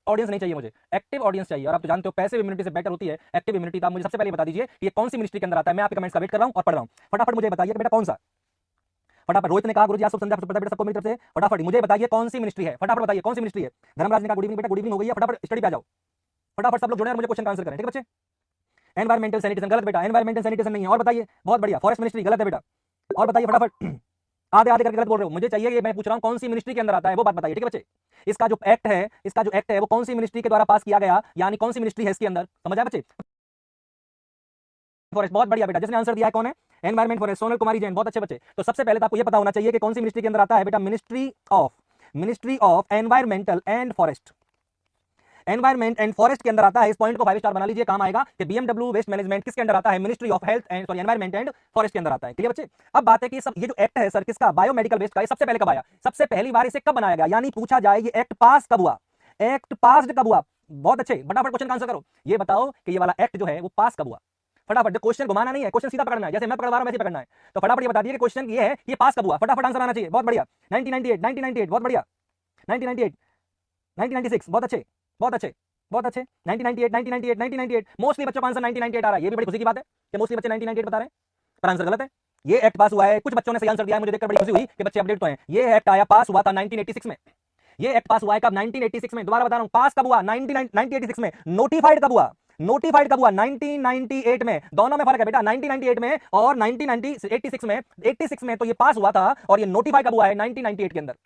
Audience नहीं चाहिए, मुझे एक्टिव ऑडियंस चाहिए। और आप तो जानते हो पैसिव इम्यूनिटी से बेटर होती है एक्टिव इम्यूनिटी। तो आप मुझे सबसे पहले बता दीजिए कि ये कौन सी मिनिस्ट्री के अंदर आता है। मैं आपके कमेंट्स का वेट कर रहा हूं और पढ़ रहा हूं। फटाफट मुझे बताइए कि बेटा कौन सा। फटाफट रोहित ने कहा गुरुजी आप सब संध्या बेटा सबको मेरी तरफ से फटाफट मुझे बताइए कौन सी मिनिस्ट्री है। फटाफट बताइए कौन सी मिनिस्ट्री है। धर्मराज ने कहा गुड इवनिंग बेटा, गुड इवनिंग हो गई है, फटाफट स्टडी पे आ जाओ। फटाफट सब लोग जुड़े और मुझे क्वेश्चन का आंसर करें, ठीक है बच्चे। एनवायरमेंटल सैनिटेशन गलत बेटा, एनवायरमेंटल सैनिटेशन नहीं है। और बताइए, बहुत बढ़िया, फॉरेस्ट मिनिस्ट्री गलत है बेटा। और बताइए फटाफट, आधे आधे करके गलत बोल रहे हो। मुझे चाहिए कि मैं पूछ रहा हूं कौन सी मिनिस्ट्री के अंदर आता है, वो बात बताइए, ठीक है बच्चे। इसका जो एक्ट है वो कौन सी मिनिस्ट्री के द्वारा पास किया गया, यानी कौन सी मिनिस्ट्री है इसके अंदर, समझ आया बच्चे। फॉरेस्ट, बहुत बढ़िया बेटा, जिसने आंसर दिया है कौन है, एनवायरमेंट फॉरेस्ट, सोनल कुमारी जैन, बहुत अच्छे बच्चे। तो सबसे पहले तो आपको ये पता होना चाहिए कि कौन सी मिनिस्ट्री के अंदर आता है बेटा, ministry of environmental and forest. Environment and forest के अंदर आता है। इस पॉइंट को 5 स्टार बना लीजिए, काम आएगा कि बीएमडब्ल्यू वेस्ट मैनेजमेंट किसके अंदर आता है, ministry of health and environment and forest के अंदर आता है। क्लियर बच्चे। अब बात है कि सब ये जो एक्ट है सर किसका, बायोमेडिकल वेस्ट का, ये सबसे पहले कब आया, सबसे पहली बार इसे कब बनाया गया, यानी पूछा जाए ये एक्ट पास कब हुआ, एक्ट पास कब हुआ। बहुत अच्छे, फटाफट क्वेश्चन का आंसर करो। ये बताओ कि ये वाला एक्ट जो है वो पास कब हुआ। फटाफट, क्वेश्चन घुमाना नहीं है, क्वेश्चन सीधा पकड़ना है, जैसे मैं पकड़ रहा हूं वैसे पकड़ना है। तो फटाफट ये बता दीजिए कि क्वेश्चन ये है, ये पास कब हुआ, फटाफट आंसर आना चाहिए। बहुत बढ़िया, 1998, बहुत बढ़िया, 1998, 1996, बहुत अच्छे, बहुत अच्छे, बहुत अच्छे, 1998। मोस्टली बच्चों का आंसर 1998 आ रहा है। ये भी बड़ी खुशी की बात है कि मोस्टली बच्चे 1998 बता रहे हैं, पर आंसर गलत है। ये एक्ट पास हुआ है, कुछ बच्चों ने सही आंसर दिया है, मुझे देखकर बड़ी खुशी हुई कि बच्चे अपडेट तो हैं। ये एक्ट आया, पास हुआ था 1986 में। ये एक्ट पास हुआ है कब, 1986 में। दोबारा बता रहा हूं, पास कब हुआ, 1986 में। नोटिफाइड कब हुआ, 1998 में। दोनों में फर्क है बेटा, 1998 में और 1986 में। 86 में तो ये पास हुआ था और ये नोटिफाई कब हुआ है, 1998 के अंदर।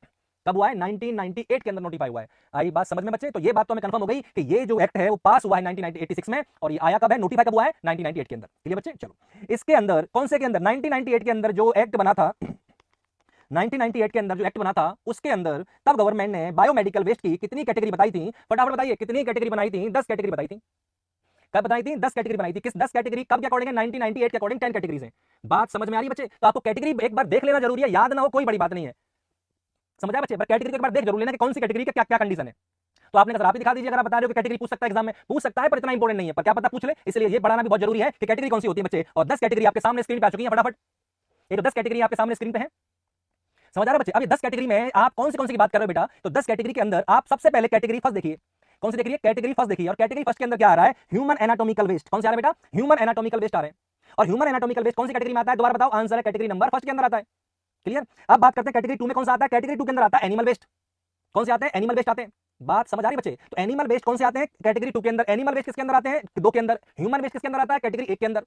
कब हुआ है, 1998 के अंदर नोटिफाई हुआ है। आई बात समझ में बच्चे। तो ये बात तो हमें कंफर्म हो गई कि ये जो एक्ट है वो पास हुआ है 1986 में, और ये आया कब है, नोटिफाई कब हुआ है, 1998 के अंदर। ठीक है बच्चे। चलो, इसके अंदर कौन से के अंदर, 1998 के अंदर जो एक्ट बना था, 1998 के अंदर जो एक्ट बना था उसके अंदर तब गवर्नमेंट ने बायोमेडिकल वेस्ट की कितनी कैटेगरी बताई थी, फटाफट बताइए कितनी कैटेगरी बनाई थी, 10 कैटेगरी बताई थी। कब बताई थी, 10 कैटेगरी बनाई थी। किस 10 कैटेगरी, कब के अकॉर्डिंग है, 1998 के अकॉर्डिंग 10 कैटेगरीज हैं। बात समझ में आ रही है बच्चे। तो आपको कैटेगरी एक बार देख लेना जरूरी है, याद ना हो कोई बड़ी बात नहीं है, समझ आया बच्चे। पर कैटेगरी एक बार देख जरूर लेना कि कौन सी कैटेगरी का क्या क्या कंडीशन है। तो आपने कहा आप ही दिखा दीजिए, अगर आप बता रहे हो कि कैटेगरी पूछ सकता है एग्जाम में, पूछ सकता है पर इतना इंपॉर्टेंट नहीं है, पर क्या पता पूछ ले, इसलिए ये बढ़ाना भी बहुत जरूरी है कि कैटेगरी कौन सी होती है बच्चे। और 10 कैटेगरी आपके सामने स्क्रीन पे आ चुकी है, फटाफट ये तो 10 कैटेगरी आपके सामने स्क्रीन पे है, समझ आ रहा है बच्चे। अब ये 10 कैटेगरी में आप कौन सी की बात कर रहे हो बेटा, तो 10 कैटेगरी के अंदर आप सबसे पहले कैटेगरी फर्स्ट देखिए, कौन सी देख रही है, कैटेगरी फर्स्ट देखिए। और कैटेगरी फर्स्ट के अंदर क्या आ रहा है, ह्यूमन एनाटॉमिकल वेस्ट। कौन से आ रहा है बेटा, ह्यूमन एनाटॉमिकल वेस्ट आ रहे हैं। और ह्यूमन एनाटॉमिकल वेस्ट कौन सी कैटेगरी में आता है, दोबारा बताओ, आंसर है कैटेगरी नंबर फर्स्ट के अंदर आता है। क्लियर। अब बात करते हैं कैटेगरी 2 में कौन सा आता है, कैटेगरी 2 के अंदर आता है एनिमल वेस्ट। कौन से आते हैं, एनिमल वेस्ट आते हैं। बात समझ आ रही बच्चे। तो एनिमल वेस्ट कौन से आते हैं, कैटेगरी 2 के अंदर। एनिमल वेस्ट किसके अंदर आते हैं, 2 के अंदर। ह्यूमन वेस्ट किसके अंदर आता है, कैटेगरी 1 के अंदर।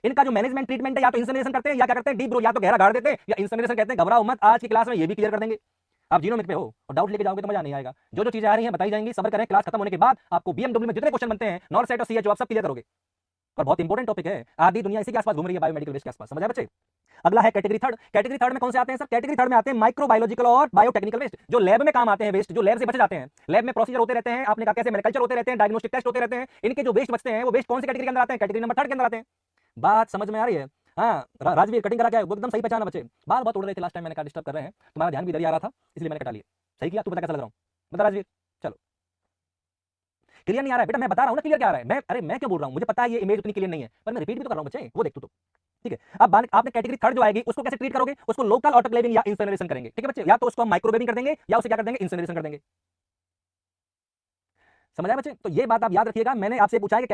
इनका जो मैनेजमेंट ट्रीटमेंट है, या तो इंसिनरेशन करते हैं या क्या करते हैं, डीप ब्रो, या तो गहरा गाड़ देते हैं या इंसिनरेशन कहते हैं। घबराओ मत, आज की क्लास में ये भी क्लियर कर देंगे। आप जीनोमिक पे हो और डाउट लेके जाओगे तो मजा नहीं आएगा। जो जो चीजें आ रही हैं बताई जाएंगी, सबर करें, क्लास खत्म होने के बाद आपको बीएमडब्ल्यू में जितने क्वेश्चन बनते हैं, नॉर्थ साइड और सीएचओ, आप सब क्लियर करोगे। और बहुत इंपॉर्टेंट टॉपिक है, आधी दुनिया इसी के आसपास घूम रही है, बायोमेडिकल वेस्ट के आसपास, समझ आए बच्चे। अगला है कैटेगरी थर्ड। कैटेगरी थर्ड में कौन से आते हैं सर, कैटेगरी थर्ड में आते हैं माइक्रोबायोलॉजिकल और बायोटेक्निकल वेस्ट, जो लैब में काम आते हैं वेस्ट, जो लैब से बच जाते हैं। लैब में प्रोसीजर होते रहते हैं, आपने कहा कैसे, मैन्युफैक्चर होते रहते हैं, डायग्नोस्टिक टेस्ट होते रहते हैं। इनके जो वेस्ट बचते हैं वो वेस्ट कौन सी कैटेगरी के अंदर आते हैं, कैटेगरी नंबर 3 के अंदर आते हैं। बात समझ में आ रही है। हाँ, राजवीर कटिंग करा क्या है, वो एकदम सही पहचाना बच्चे। बाल बहुत उड़ रहे थे लास्ट टाइम, मैंने कहा डिस्टर्ब कर रहे हैं, तुम्हारा ध्यान भी इधर ही आ रहा था, इसलिए मैंने कटा लिया। सही किया, तू बता कैसा लग रहा हूँ, बता राजवीर। चलो, क्लियर नहीं आ रहा है बेटा, मैं बता रहा हूं ना क्लियर क्या आ रहा है। मैं क्यों बोल रहा हूं, मुझे पता है ये इमेज उतनी क्लियर नहीं है, पर मैं रिपीट भी तो कर रहा हूं बच्चे, वो देख तू तो। ठीक है। अब आपने कैटेगरी थर्ड जो आएगी उसको कैसे ट्रीट करोगे, उसको लोकल ऑटोक्लेविंग या इंसिनरेशन करेंगे। ठीक है बच्चे, या तो उसको हम माइक्रोवेविंग कर देंगे या उसे क्या कर देंगे, इंसिनरेशन कर देंगे। समझ आया बच्चे। तो ये बात आप याद रखिएगा। मैंने आपसे पूछा है कि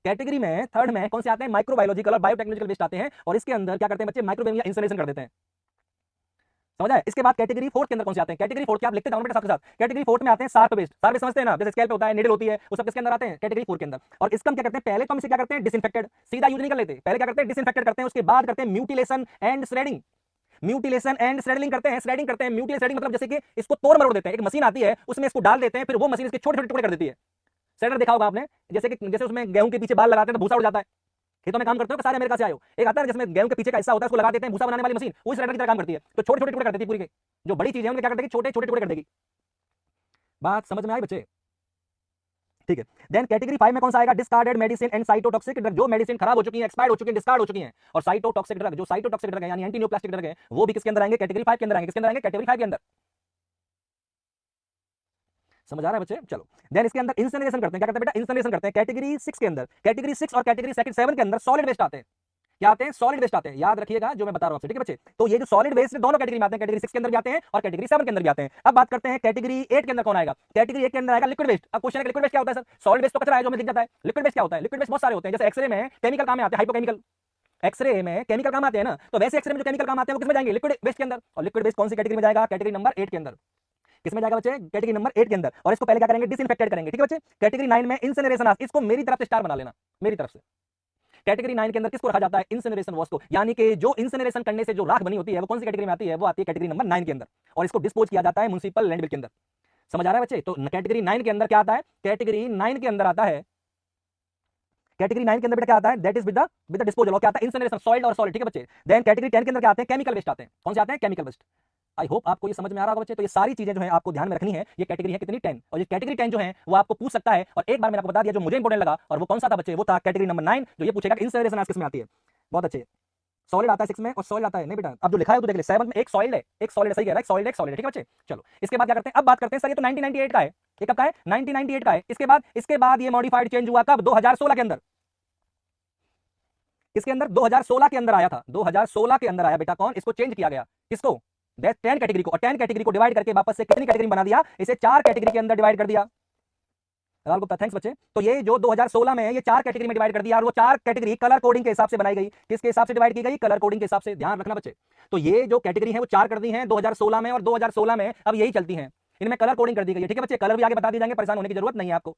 कैटेगरी में थर्ड में कौन से आते हैं, माइक्रोबायोलॉजिकल और बायोटेक्नोलॉजिकल वेस्ट आते हैं, और इसके अंदर क्या करते हैं बच्चे, माइक्रोवेविंग या इंसिनरेशन कर देते हैं। समझ आए। इसके बाद कैटेगरी 4 के अंदर कौन से आते हैं, कैटेगरी 4 के आप लिखते जाओ बेटा साथ के साथ। कैटेगरी 4 में आते हैं शार्प वेस्ट। शार्प वेस्ट समझते हैं ना, जैसे स्केल पे होता है, नीडल होती है, वो सब किसके अंदर आते हैं, कैटेगरी 4 के अंदर। और इसका हम क्या करते हैं, पहले तो हम इसे क्या करते हैं, डिसइंफेक्टेड, सीधा यूज नहीं कर लेते, पहले क्या करते हैं, डिसइंफेक्टेड करते हैं, उसके बाद करते हैं mutilation and shredding. Mutilation and shredding करते हैं, श्रेडिंग करते हैं। म्यूटिलेशन श्रेडिंग मतलब जैसे कि इसको तोड़ मरोड़ देते हैं, एक मशीन आती है उसमें इसको डाल देते हैं, फिर वो मशीन इसके छोटे छोटे टुकड़े कर देती है। श्रेडर देखा होगा आपने, जैसे उसमें गेहूं के पीछे बाल लगाते हैं तो भूसा उड़ जाता है। खेतों में काम करते हो कि सारे अमेरिका से आए हो, एक आता है जिसमें गेहूं के पीछे का हिस्सा होता है, उसको लगा देते हैं, भूसा बनाने वाली मशीन, वो श्रेडर की तरह काम करती है। तो छोटे छोटे टुकड़े कर देती है पूरी के, जो बड़ी चीज है उनके क्या कर देगी, छोटे छोटे टुकड़े कर देगी। बात समझ में आई बच्चे। ठीक है। देन कैटेगरी 5 में कौन सा आएगा, discarded medicine and cytotoxic drug, जो मेडिसिन खराब हो चुकी है, एक्सपायर्ड हो चुकी है, डिस्कार्ड हो चुकी है। और साइटोटॉक्सिक ड्रग, जो साइटोटॉक्सिक ड्रग है यानी एंटी न्यूप्लास्टिक ड्रग है, वो भी किसके अंदर आएंगे, कैटेगरी 5 के अंदर आएंगे। किसके अंदर आएंगे, कैटेगरी 5 के अंदर। समझ आ रहा है बच्चे। चलो, देन इसके अंदर इंसिनरेशन करते हैं, क्या करते हैं बेटा, इंसिनरेशन करते हैं। कैटेगरी 6 के अंदर, कैटेगरी 6 और कैटेगरी 7 के अंदर सॉलिड वेस्ट आते हैं। क्या आते हैं? सॉलिड वेस्ट आते हैं। याद रखिएगा जो मैं बता रहा हूं आपसे, ठीक है बच्चे। तो ये जो सॉलिड वेस्ट दोनों कैटेगरी में आते हैं, कैटेगरी 6 के अंदर भी आते हैं और कैटेगरी 7 के अंदर भी आते हैं। अब बात करते हैं कैटेगरी 8 के अंदर कौन आएगा। कैटेगरी 8 के अंदर आएगा लिक्विड वेस्ट। अब क्वेश्चन है लिक्विड वेस्ट क्या होता है सर? सॉलिड वेस्ट तो कचरा है जो हमें दिख जाता है। लिक्विड वेस्ट क्या होता है? लिक्विड वेस्ट बहुत सारे होते हैं, जैसे एक्सरे में केमिकल काम में आते हैं, हाइपोकेमिकल एक्सरे में केमिकल काम आते हैं ना, तो वैसे एक्सरे में जो केमिकल काम आते हैं वो किसमें जाएंगे? लिक्विड वेस्ट के अंदर। और लिक्विड वेस्ट कौन सी कैटेगरी में जाएगा? कैटेगरी नंबर 8 के अंदर। किसमें जाएगा बच्चे? कैटेगरी नंबर 8 के अंदर। और इसको पहले क्या करेंगे? डिसइंफेक्टेड करेंगे, ठीक है बच्चे। कैटेगरी 9 में इंसिनरेशन, इसको मेरी तरफ से स्टार बना लेना, मेरी तरफ से। कैटेगरी 9 के अंदर किसको रखा जाता है? इंसिनरेशन वॉश को, यानी कि जो इंसिनरेशन करने से जो राख बनी होती है वो कौन सी कैटेगरी में आती है? वो आती है कैटेगरी नंबर 9 के अंदर। और इसको डिस्पोज किया जाता है म्युनिसिपल लैंडफिल के अंदर। समझ आ रहा है बच्चे? तो कैटेगरी 9 के अंदर क्या आता है? कैटेगरी 9 के अंदर आता है, कैटेगरी 9 के अंदर बेटा क्या आता है? That is with the disposal. और क्या आता है? इंसिनरेशन, सॉइल्ड और सॉलिड, ठीक है बच्चे। देन कैटेगरी 10 के अंदर क्या आते हैं? केमिकल वेस्ट आते हैं। कौन से आते हैं? Chemical waste. आई होप आपको ये समझ में आ रहा होगा बच्चे। तो ये सारी चीजें जो है आपको ध्यान में रखनी है। ये कैटेगरी है कितनी? 10। और ये कैटेगरी 10 जो है वो आपको पूछ सकता है। और एक बार मैंने आपको बता दिया जो मुझे इंपॉर्टेंट लगा, और वो कौन सा था बच्चे? वो था कैटेगरी नंबर 9, जो ये पूछेगा इंसिनरेशन किस में आती है। बहुत अच्छे। सॉलिड आता है 6 में और सॉइल आता है नहीं बेटा। अब जो लिखा है तो देख ले, 7 में एक सॉलिड है, एक सॉलिड है, सही कह रहा है, एक सॉलिड है, एक सॉलिड है, ठीक है बच्चे। चलो इसके बाद क्या करते हैं? अब बात करते हैं सर ये तो 1998 का है, ये कब का है? 1998 का है। इसके बाद ये मॉडिफाइड चेंज हुआ कब? 2016 के अंदर। इसके अंदर 2016 के अंदर आया था, 2016 के अंदर आया बेटा। कौन? इसको चेंज किया गया, किसको? 10 कैटेगरी को। और 10 कैटेगरी को डिवाइड करके वापस से कितनी कैटेगरी बना दिया? इसे 4 कैटेगरी के अंदर डिवाइड कर दिया। राहुल गुप्ता, थैंक्स बच्चे। तो ये जो 2016 में ये 4 कैटेगरी में डिवाइड कर दिया, और वो 4 कैटेगरी कलर कोडिंग के हिसाब से बनाई गई। किसके हिसाब से डिवाइड की गई? कलर कोडिंग के हिसाब से। ध्यान रखना बच्चे। तो ये जो कैटेगरी है वो 4 कर दी है 2016 में, और 2016 में अब यही चलती है, इनमें कलर कोडिंग कर दी गई है, ठीक है बच्चे। कलर भी आगे बता दिए जाएंगे, परेशान होने की जरूरत नहीं है आपको।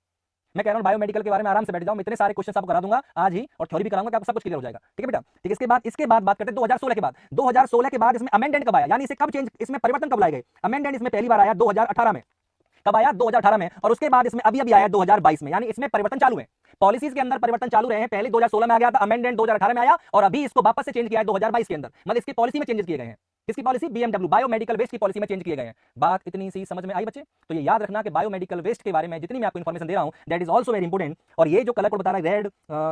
मैं कह रहा हूं बायोमेडिकल के बारे में आराम से बैठ जाओ, मैं इतने सारे क्वेश्चन आपको करा दूंगा आज ही, और थ्योरी भी कराऊंगा कि आपको सब कुछ क्लियर हो जाएगा, ठीक है बेटा। ठीक है, इसके बाद बात करते हैं 2016 के बाद। 2016 के बाद इसमें अमेंडमेंट कब आया, यानी इसे कब चेंज, इसमें परिवर्तन कब लाए गए? अमेंडमेंट इसमें पहली बार आया 2018 में। कब आया? 2018 में। और उसके बाद इसमें अभी आया 2022 में, यानी इसमें परिवर्तन चालू है। पॉलिसीज के अंदर परिवर्तन चालू रहे हैं। पहले 2016 में आ गया था, अमेंडमेंट 2018 में आया, और अभी इसको वापस से चेंज किया है 2022 के अंदर। मतलब इसकी पॉलिसी में चेंजेस किए गए हैं। किसकी पॉलिसी? बीएमडब्ल्यू, बायोमेडिकल वेस्ट की पॉलिसी में चेंज किए गए हैं। बात इतनी सी समझ में आई बच्चे? तो ये याद रखना कि बायोमेडिकल वेस्ट के बारे में जितनी मैं आपको इन्फॉर्मेशन दे रहा हूं, that is also very important. और ये जो कलर कोड बता रहा है, रेड,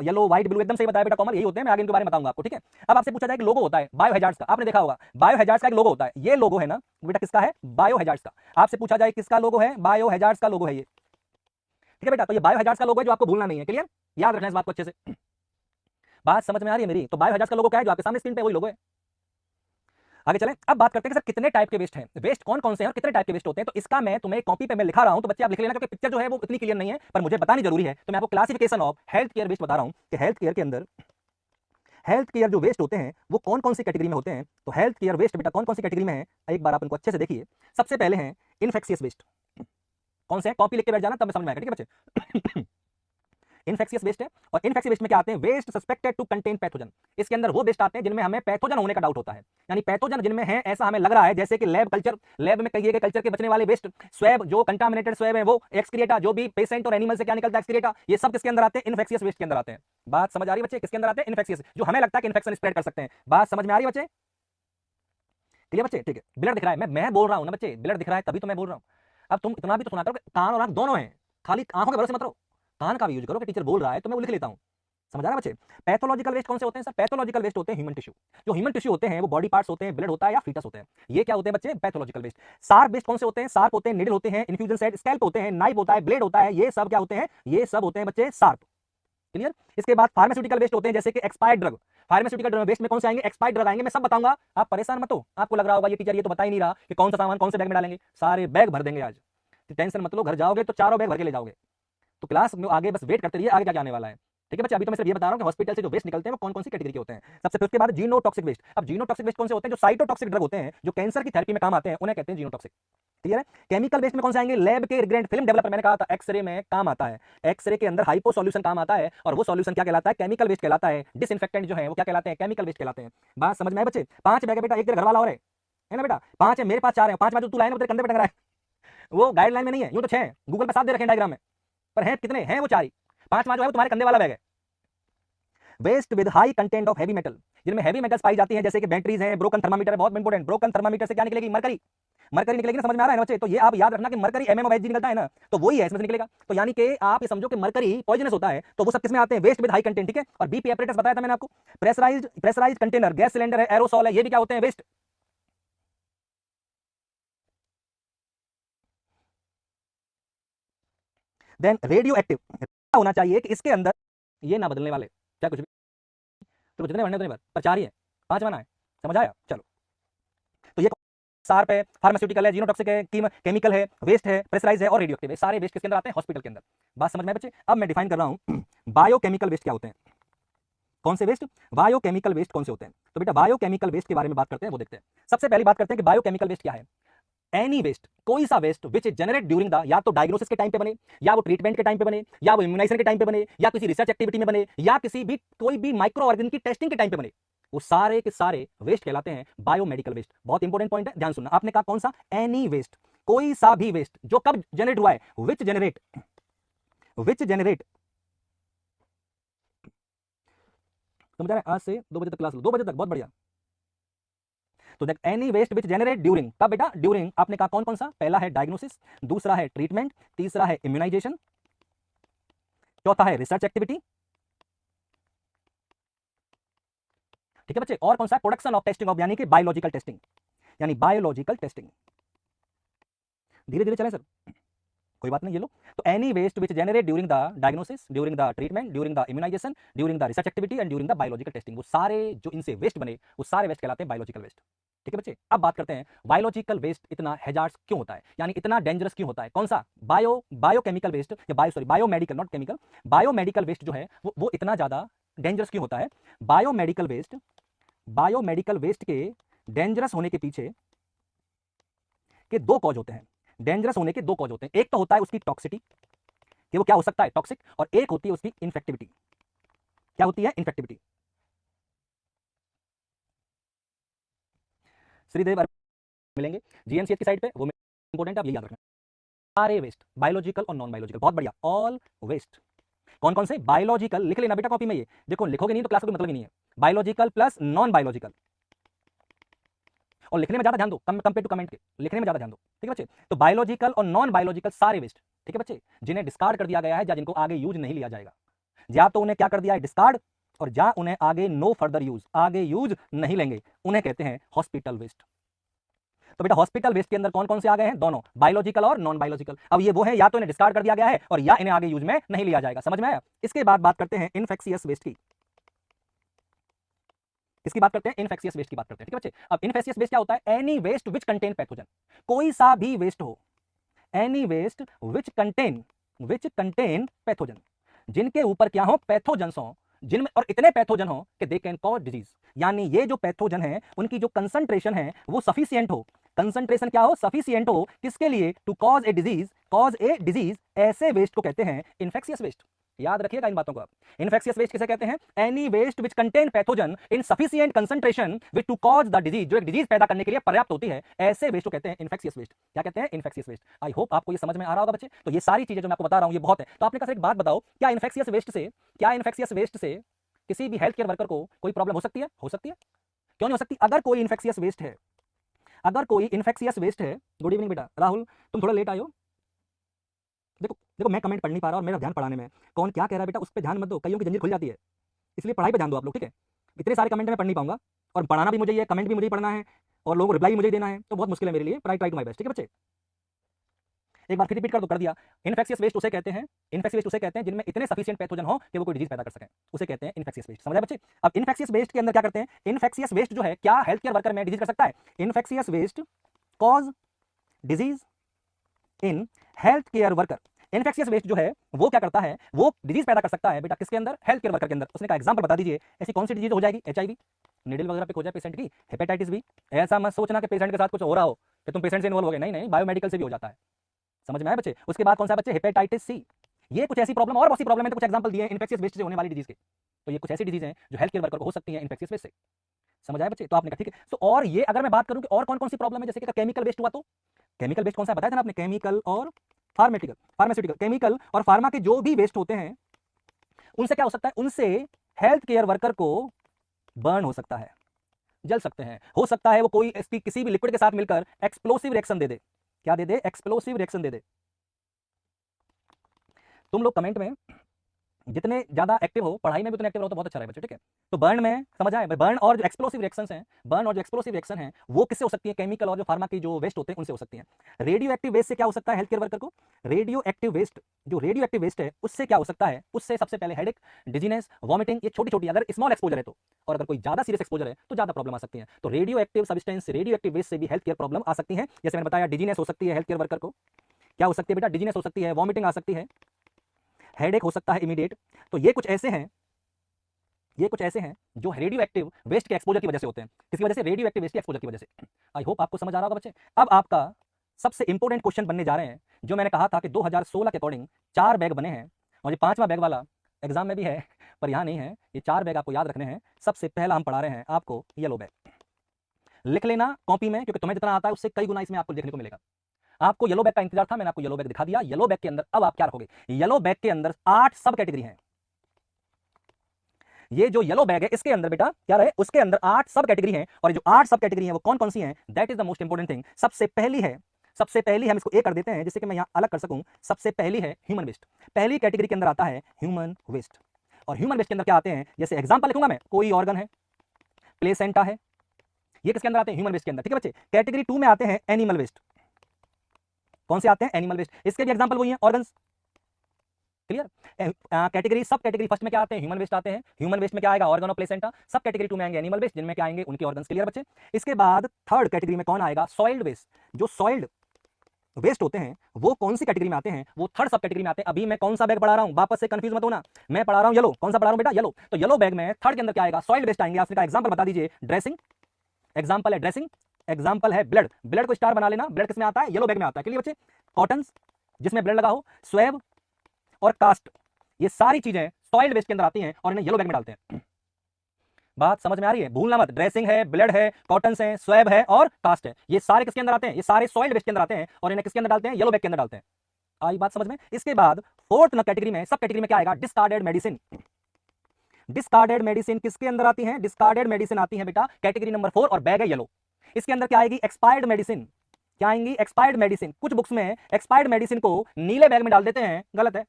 येलो, व्हाइट, ब्लू, एकदम सही बताया बेटा, कॉमन यही होते हैं। मैं आगे इनके बारे में बताऊंगा आपको, ठीक है। अब आपसे पूछा जाए कि लोगो होता है बायो हैजार्ड्स का, आपने देखा होगा बायो हैजार्ड्स का एक लोगो होता है। ये लोगो है ना बेटा, किसका है? बायो हैजार्ड्स का। आपसे पूछा जाए किसका लोगो है? बायो हैजार्ड्स का लोगो है ये, ठीक है बेटा। तो ये बायो हैजार्ड्स का लोगो है जो आपको भूलना नहीं है, क्लियर? याद रखना इस बात को अच्छे से। बात समझ में आ रही है मेरी? तो बायो हैजार्ड्स का लोगो क्या है? जो आपके सामने स्क्रीन पे वही लोगो है। आगे चलें। अब बात करते हैं कि सर कितने टाइप के वेस्ट हैं, वेस्ट कौन कौन से हैं और कितने टाइप के वेस्ट होते हैं। तो इसका मैं तुम्हें कॉपी पे मैं लिखा रहा हूं, तो बच्चे आप लिख लेना, क्योंकि पिक्चर जो है वो इतनी क्लियर नहीं है, पर मुझे बतानी जरूरी है। तो मैं आपको classification of health care waste बता रहा हूं कि हेल्थ केयर के अंदर हेल्थ केयर जो वेस्ट होते हैं वो कौन कौन सी कैटेगरी में होते हैं। तो हेल्थ केयर वेस्ट बेटा कौन कौन सी कैटेगरी में है, एक बार आप इनको अच्छे से देखिए। सबसे पहले हैं इन्फेक्शियस वेस्ट। कौन से हैं? कॉपी लिख के बैठ जाना, तब समझ में आएगा, ठीक है बच्चे। इन्फेक्शियस वेस्ट है। और इन्फेक्शियस वेस्ट में क्या आते हैं? Waste suspected to contain pathogen. इसके अंदर वो वेस्ट आते हैं जिनमें हमें पैथोजन होने का डाउट होता है, यानी पैथोजन जिनमें है ऐसा हमें लग रहा है, जैसे कि लैब कल्चर, लैब में किए गए कल्चर के बचने वाले वेस्ट, स्वैब जो कंटामिनेटेड स्वैब है, वो एक्सक्रिएटा जो भी पेशेंट और एनिमल से क्या निकलता है एक्सक्रिएटा, ये सब किसके अंदर आते हैं? इन्फेक्शियस वेस्ट के अंदर आते हैं। बात समझ आ रही है बच्चे? किसके अंदर आते हैं? इन्फेक्शियस, जो हमें लगता है कि इन्फेक्शन स्प्रेड कर सकते हैं। बात समझ में आ रही है बच्चे? क्लियर बच्चे? ठीक है। ब्लड दिख रहा है, मैं बोल रहा हूं ना बच्चे, ब्लड दिख रहा है तभी तो मैं बोल रहा हूं। अब तुम इतना भी तो सुना करो कि कान और आंख दोनों हैं, खाली आंखों के भरोसे मत रहो, कान का भी यूज करो कि टीचर बोल रहा है तो मैं वो लिख लेता हूं। समझ आ रहा है बच्चे? पैथोलॉजिकल वेस्ट कौन से होते हैं सर? पैथोलॉजिकल वेस्ट होते हैं ह्यूमन टिश्यू। जो ह्यूमन टिश्यू होते हैं वो बॉडी पार्ट्स होते हैं, ब्लड होता है या फीटस होते हैं, ये क्या होते हैं बच्चे? Pathological waste. शार्प वेस्ट कौन से होते हैं? शार्प होते हैं, निडल होते हैं, इन्फ्यूजन सेट, स्कैल्प होते हैं, नाइफ होता है, ब्लेड होता है, ये सब क्या होते हैं? ये सब होते हैं बच्चे शार्प। क्लियर? इसके बाद फार्मास्यूटिकल वेस्ट होते हैं, जैसे कि एक्सपायर्ड ड्रग। फार्मास्यूटिकल वेस्ट में कौन से आएंगे? एक्सपायर्ड ड्रग आएंगे, मैं सब बताऊंगा, आप परेशान मत हो। आपको लग रहा होगा ये टीचर ये तो बता ही नहीं रहा कि कौन सा सामान कौन से बैग में डालेंगे, सारे बैग भर देंगे आज। तो टेंशन मत लो, घर जाओगे तो चारों बैग भर के ले जाओगे। तो क्लास में आगे बस वेट करते रहिए, आगे क्या आने वाला है, ठीक है बच्चे। अभी तो मैं सिर्फ ये बता रहा हूं कि हॉस्पिटल से जो वेस्ट निकलते हैं वो कौन कौन सी कैटेगरी के होते हैं। सबसे फिर उसके बाद जीनोटॉक्सिक वेस्ट। अब जीनोटॉक्सिक वेस्ट कौन से होते हैं? जो साइटोटॉक्सिक ड्रग होते हैं, जो कैंसर की थेरेपी में काम आते हैं, उन्हें कहते हैं जीनोटॉक्सिक। क्लियर है? केमिकल वेस्ट में कौन से आएंगे? लैब के रिग्रेंट फिल्म डेवलपर, मैंने कहा था एक्सरे में काम आता है, एक्सरे के अंदर हाइपो सॉल्यूशन काम आता है, और वो सॉल्यूशन क्या कहलाता है? केमिकल वेस्ट कहलाता है। डिसइंफेक्टेंट जो है वो क्या कहलाते हैं? केमिकल वेस्ट कहलाते हैं। बात समझ में आए बच्चे? 5 बैग है बेटा, एक तेरे घर वाला और है ना बेटा, 5 है, मेरे पास 4 है, 5 जो तू लाए ना तेरे कंधे पे टंग रहा है, वो गाइडलाइन में नहीं है, यूं तो 6 है, गूगल पे साथ दे रखे डायग्राम में, पर है कितने हैं? वो 4 ही। 5वां जो है वो तुम्हारे कंधे वाला बैग है। Waste with high content of heavy metal, जिनमें हैवी मेटल्स पाई जाती हैं, जैसे कि बैटरीज हैं, ब्रोकन थर्मामीटर है, बहुत इंपॉर्टेंट। ब्रोकन थर्मामीटर से क्या निकलेगी? मरकरी, मरकरी निकलेगी ना, समझ में आ रहा है ना बच्चे? तो ये आप याद रखना कि मरकरी MmOH निकलता है ना, तो वही है इसमें से निकलेगा। तो यानी कि आप ये समझो कि मरकरी पॉइजनस होता है, तो वो सब किसमें आते हैं? वेस्ट विद हाई कंटेंट, ठीक है। और बीपी एपरेटस बताया था मैंने आपको, प्रेशराइज्ड कंटेनर, गैस सिलेंडर है, एरोसॉल है, ये भी क्या होते हैं? वेस्ट। देन रेडियो एक्टिव होना चाहिए कि इसके अंदर ये ना बदलने वाले, क्या कुछ भी। तो जितने बनने उतने भर, पर 4 ही है, 5 बना है, समझ आया? चलो, तो ये सार्प है, फार्मास्यूटिकल है, जीनोटॉक्सिक है, केमिकल है, वेस्ट है, प्रेशराइज है और रेडियोएक्टिव है। सारे वेस्ट किसके अंदर आते हैं? हॉस्पिटल के अंदर। बात समझ में बच्चे? अब मैं डिफाइन कर रहा हूं बायोकेमिकल वेस्ट क्या होते हैं। कौन से वेस्ट? बायोकेमिकल वेस्ट कौन से होते हैं? तो बेटा बायोकेमिकल वेस्ट के बारे में बात करते हैं, वो देखते हैं। सबसे पहली बात करते हैं कि बायोकेमिकल वेस्ट क्या है। एनी वेस्ट, कोई सा waste which generate during the, या तो डायग्नोसिस के टाइम पे बने, या वो ट्रीटमेंट के टाइम पे बने, या वो इम्यूनाइजेशन के टाइम पे बने, या किसी रिसर्च एक्टिविटी में बने, या किसी भी कोई भी माइक्रो ऑर्गेनिज्म की टेस्टिंग के टाइम पे बने, वो सारे के सारे वेस्ट कहलाते हैं बायोमेडिकल वेस्ट। बहुत इंपॉर्टेंट पॉइंट है, ध्यान सुनना। आपने कहा कौन सा? एनी वेस्ट, कोई सा भी वेस्ट जो कब जनरेट हुआ है, विच जनरेट समझ आ रहा है? आज से 2 बजे तक क्लास लो, 2 बजे तक, बहुत बढ़िया। तो देख, any waste which generate during, कब बेटा? ड्यूरिंग। आपने कहा कौन कौन सा? पहला है डायग्नोसिस, दूसरा है ट्रीटमेंट, तीसरा है इम्यूनाइजेशन, चौथा है रिसर्च एक्टिविटी, ठीक है बच्चे? और कौन सा? प्रोडक्शन ऑफ टेस्टिंग ऑफ, यानी कि बायोलॉजिकल टेस्टिंग, यानी बायोलॉजिकल टेस्टिंग। धीरे धीरे चले सर, कोई बात नहीं, ये लो। तो any waste which generate during the diagnosis, during the treatment, during the immunisation, during the research activity and during the biological testing, वो सारे जो इनसे वेस्ट बने, वो सारे वेस्ट कहलाते हैं बायोलॉजिकल वेस्ट। ठीक है बच्चे? अब बात करते हैं बायोलॉजिकल वेस्ट इतना हैजार्ड्स क्यों होता है, यानी इतना डेंजरस क्यों होता है। कौन सा? बायोकेमिकल वेस्ट, या biomedical, not chemical. Biomedical waste जो है वो इतना ज्यादा डेंजरस क्यों होता है? बायोमेडिकल वेस्ट के डेंजरस होने के पीछे के 2 कॉज होते हैं। डेंजरस होने के 2 कॉज होते हैं। एक तो होता है उसकी टॉक्सिटी, कि वो क्या हो सकता है? टॉक्सिक। और एक होती है उसकी इन्फेक्टिविटी। क्या होती है? इन्फेक्टिविटी। श्रीदेव मिलेंगे जीएमसीएच की साइड पे, वो इंपॉर्टेंट है, आप ये याद रखना। सारे वेस्ट, बायोलॉजिकल और नॉन बायोलॉजिकल, बहुत बढ़िया। ऑल वेस्ट कौन कौन से? बायोलॉजिकल, लिख लेना बेटा कॉपी में, ये देखो, लिखोगे नहीं तो क्लास को मतलब ही नहीं है। बायोलॉजिकल प्लस नॉन बायोलॉजिकल, और लिखने में ज्यादा ध्यान दो, कंपेयर टू कमेंट के, लिखने में ज्यादा ध्यान दो, ठीक है बच्चे? तो बायोलॉजिकल और नॉन बायोलॉजिकल सारे वेस्ट, ठीक है बच्चे, जिन्हें डिस्कार्ड कर दिया गया है, या जिनको आगे यूज नहीं लिया जाएगा, या तो उन्हें क्या कर दिया है? डिस्कार्ड, और या उन्हें आगे नो फर्दर यूज, आगे यूज नहीं लेंगे, उन्हें कहते हैं हॉस्पिटल वेस्ट। तो बेटा हॉस्पिटल वेस्ट के अंदर कौन कौन से आ गए हैं? दोनों, बायोलॉजिकल और नॉन बायोलॉजिकल। अब ये वो है, या तो इन्हें डिस्कार्ड कर दिया गया है, और या इन्हें आगे यूज में नहीं लिया जाएगा। समझ में आया? इसके बाद बात करते हैं इन्फेक्शियस वेस्ट की। किसकी बात करते हैं? इन्फेक्शियस वेस्ट की बात करते हैं, ठीक है बच्चे? अब इन्फेक्शियस वेस्ट क्या होता है? Any waste which contain pathogen, कोई सा भी वेस्ट हो, any waste which contain pathogen, जिनके ऊपर क्या हो? पैथोजन्स हो, जिनमें, और इतने पैथोजन हो कि दे कैन कॉज डिजीज, यानी ये जो पैथोजन है उनकी जो कंसंट्रेशन है वो सफिशिएंट हो। कंसंट्रेशन क्या हो? सफिशिएंट हो, किसके लिए? टू कॉज ए डिजीज, ऐसे वेस्ट को कहते हैं इन्फेक्शियस वेस्ट। याद रखिएगा इन बातों को। इन्फेक्शियस वेस्ट किसे कहते हैं? Any waste which contain pathogen in sufficient concentration which to cause the disease, जो एक डिजीज पैदा करने के लिए पर्याप्त होती है, ऐसे वेस्ट को कहते हैं इन्फेक्शियस वेस्ट। क्या कहते हैं? Infectious waste. आई होप आपको ये समझ में आ रहा होगा बच्चे। तो ये सारी चीजें जो मैं आपको बता रहा हूं ये बहुत है। तो आपने कहा एक बात बताओ, क्या इन्फेक्शियस वेस्ट से किसी भी हेल्थ केयर वर्कर को कोई प्रॉब्लम हो सकती है? हो सकती है। क्यों नहीं हो सकती? अगर कोई इन्फेक्शियस वेस्ट है, गुड इवनिंग बेटा राहुल, तुम थोड़ा लेट आए हो। देखो मैं कमेंट पढ़ नहीं पा रहा और मेरा ध्यान पढ़ाने में, कौन क्या कह रहा है बेटा उस पर ध्यान मत दो, कईयों की जंजीर खुल जाती है, इसलिए पढ़ाई पे ध्यान दो आप लोग, ठीक है? इतने सारे कमेंट मैं पढ़ नहीं पाऊंगा, और पढ़ाना भी मुझे ही है, कमेंट भी मुझे ही पढ़ना है, और लोगों को रिप्लाई मुझे ही देना है, तो बहुत मुश्किल है मेरे लिए, ट्राई टू माय बेस्ट, ठीक है बच्चे? एक बार फिर रिपीट कर दिया। इन्फेक्शियस वेस्ट उसे कहते हैं जिनमें इतने सफिशिएंट पैथोजन हो कि वो कोई डिजीज पैदा कर सकें, उसे कहते हैं इन्फेक्शियस वेस्ट। समझ आए बच्चे? अब इन्फेक्शियस वेस्ट के अंदर क्या करते हैं? इन्फेक्शियस वेस्ट जो है क्या हेल्थ केयर वर्कर में डिजीज कर सकता है? Infectious waste cause disease in health care worker. Infectious waste जो है वो क्या करता है? वो डिजीज पैदा कर सकता है बेटा किसके अंदर? हेल्थ केयर वर्कर के अंदर। उसने कहा एग्जांपल बता दीजिए, ऐसी कौन सी डिजीज हो जाएगी? एचआईवी, नीडल वगैरह पे हो जाए पेशेंट की, हेपेटाइटिस बी। ऐसा मत सोचना कि पेशेंट के साथ कुछ हो रहा हो कि तुम पेशेंट से इन्वॉल्व हो गए, नहीं, बायोमेडिकल से भी हो जाता है। समझ में आया बच्चे? उसके बाद कौन सा बच्चे? Hepatitis C. ये कुछ ऐसी प्रॉब्लम, और बहुत सी प्रॉब्लम है, तो कुछ एग्जांपल दिए इन्फेक्शियस वेस्ट से होने वाली डिजीज के। तो ये कुछ ऐसी डिजीज हैं जो हेल्थ केयर वर्कर को हो सकती हैं इन्फेक्शियस वेस्ट से। समझ आए बच्चे? तो आपने कहा ठीक है। तो और ये अगर मैं बात करूं कि और कौन कौन सी प्रॉब्लम है, जैसे कि केमिकल वेस्ट हुआ, तो केमिकल वेस्ट कौन सा बताया था ना आपने? केमिकल और फार्मास्यूटिकल, केमिकल और फार्मा के जो भी वेस्ट होते हैं उनसे क्या हो सकता है? उनसे हेल्थ केयर वर्कर को बर्न हो सकता है, जल सकते हैं, हो सकता है वो कोई किसी भी लिक्विड के साथ मिलकर एक्सप्लोसिव रिएक्शन दे दे। क्या दे दे? एक्सप्लोसिव रिएक्शन दे दे। तुम लोग कमेंट में जितने ज्यादा एक्टिव हो पढ़ाई में भी उतने एक्टिव रहो तो बहुत अच्छा रहेगा बच्चे, ठीक है। तो बर्न में समझ आए, बर्न और जो एक्सप्लोसिव रिएक्शंस हैं, बर्न और जो एक्सप्लोसिव रिएक्शन है वो किससे हो सकती है, केमिकल और जो फार्मा की जो वेस्ट होते हैं उनसे हो सकती है। रेडियो एक्टिव वेस्ट से क्या हो सकता है हेल्थ केयर वर्कर को, रेडियो एक्टिव वेस्ट, जो रेडियो एक्टिव वेस्ट है उससे क्या हो सकता है, उससे सबसे पहले हेडेक, डिजीनेस, वॉमिटिंग, ये छोटी छोटी अगर स्मॉल एक्सपोजर है तो, और अगर कोई ज्यादा सीरियस एक्सपोजर है तो ज्यादा प्रॉब्लम आ सकती है। तो radioactive substance, radioactive waste से भी हेल्थ केयर प्रॉब्लम आ सकती है। जैसे मैंने बताया डिजीनेस हो सकती है हेल्थ केयर वर्कर को, क्या हो सकती है बेटा, डिजीनेस हो सकती है, वॉमिटिंग आ सकती है, हेडेक हो सकता है इमीडिएट। तो ये कुछ ऐसे हैं, ये कुछ ऐसे हैं जो रेडियो एक्टिव वेस्ट के एक्सपोजर की वजह से होते हैं। किसकी वजह से, रेडियो एक्टिव वेस्ट के एक्सपोजर की वजह से। आई होप आपको समझ आ रहा होगा बच्चे। अब आपका सबसे इंपॉर्टेंट क्वेश्चन बनने जा रहे हैं, जो मैंने कहा था कि 2016 के अकॉर्डिंग 4 बैग बने हैं, और ये 5वां बैग वाला एग्जाम में भी है पर यहां नहीं है। ये 4 बैग आपको याद रखने हैं। सबसे पहला हम पढ़ा रहे हैं आपको येलो बैग, लिख लेना कॉपी में, क्योंकि तुम्हें जितना आता है उससे कई गुना इसमें आपको देखने को मिलेगा। आपको येलो बैग का इंतजार था, मैंने आपको येलो बैग दिखा दिया। येलो बैग के अंदर अब आप क्या रखोगे, येलो बैग के अंदर 8 सब कैटेगरी हैं। ये जो येलो बैग है इसके अंदर बेटा क्या रहे, उसके अंदर 8 सब कैटेगरी हैं, और जो 8 सब कैटेगरी हैं वो कौन कौन सी हैं, that is the most important thing. सबसे पहली हम इसको ए कर देते हैं जिससे कि मैं यहां अलग कर सकूं। सबसे पहली है ह्यूमन वेस्ट, पहली कैटेगरी के अंदर आता है ह्यूमन वेस्ट। और ह्यूमन वेस्ट के अंदर क्या आते हैं, जैसे एग्जांपल लिखूंगा मैं, कोई ऑर्गन है, प्लेसेंटा है, ये किसके अंदर आते हैं, ह्यूमन वेस्ट के अंदर, ठीक है बच्चे। कैटेगरी 2 में आते हैं एनिमल वेस्ट, कौन से आते हैं, एनिमल वेस्ट, इसके भी एग्जांपल वही है, ऑर्गन्स, क्लियर। कैटेगरी सब कैटेगरी फर्स्ट में क्या आते हैं, ह्यूमन वेस्ट आते हैं, ह्यूमन वेस्ट में क्या आएगा, ऑर्गन और प्लेसेंटा। सब कैटेगरी 2 में आएंगे एनिमल वेस्ट, जिनमें क्या आएंगे, उनके ऑर्गन्स, क्लियर बच्चे। इसके बाद थर्ड कैटेगरी में कौन आएगा, सॉइल्ड वेस्ट। जो सॉइल्ड वेस्ट होते हैं वो कौन सी कैटेगरी में आते हैं, वो थर्ड सब कैटेगरी में आते हैं। अभी मैं कौन सा बैग पढ़ा रहा हूं, वापस से कंफ्यूज मत होना, मैं पढ़ा रहा हूं येलो, कौन सा पढ़ा रहा हूं बेटा, येलो। तो येलो बैग में थर्ड के अंदर क्या आएगा, सॉइल्ड वेस्ट आएंगे। आपने कहा एग्जांपल बता दीजिए, ड्रेसिंग, एग्जांपल है ड्रेसिंग, एग्जांपल है ब्लड, ब्लड को स्टार बना लेना, ब्लड किसमें आता है, येलो बैग में आता है, क्लियर बच्चे। कॉटन जिसमें ब्लड लगा हो, स्वेब और कास्ट, ये सारी चीजें सॉइल्ड वेस्ट के अंदर आती हैं और इन्हें येलो बैग में डालते हैं। बात समझ में आ रही है, भूलना मत, ड्रेसिंग है, ब्लड है, कॉटन है, स्वेब है और कास्ट है, ये सारे किसके अंदर आते हैं, ये सारे सॉइल्ड वेस्ट के अंदर आते हैं और इन्हें किसके अंदर डालते हैं, येलो बैग के अंदर डालते हैं। आई बात समझ में। इसके बाद फोर्थ कैटेगरी में, सब कैटेगरी में क्या आएगा, डिस्कार्डेड मेडिसिन। डिस्कार्डेड मेडिसिन किसके अंदर आती है, डिस्कार्डेड मेडिसिन आती है बेटा कैटेगरी नंबर 4 और बैग है येलो। इसके अंदर क्या आएगी, एक्सपायर्ड मेडिसिन, क्या आएंगी, एक्सपायर्ड मेडिसिन। कुछ बुक्स में एक्सपायर्ड मेडिसिन को नीले बैग में डाल देते हैं, गलत है,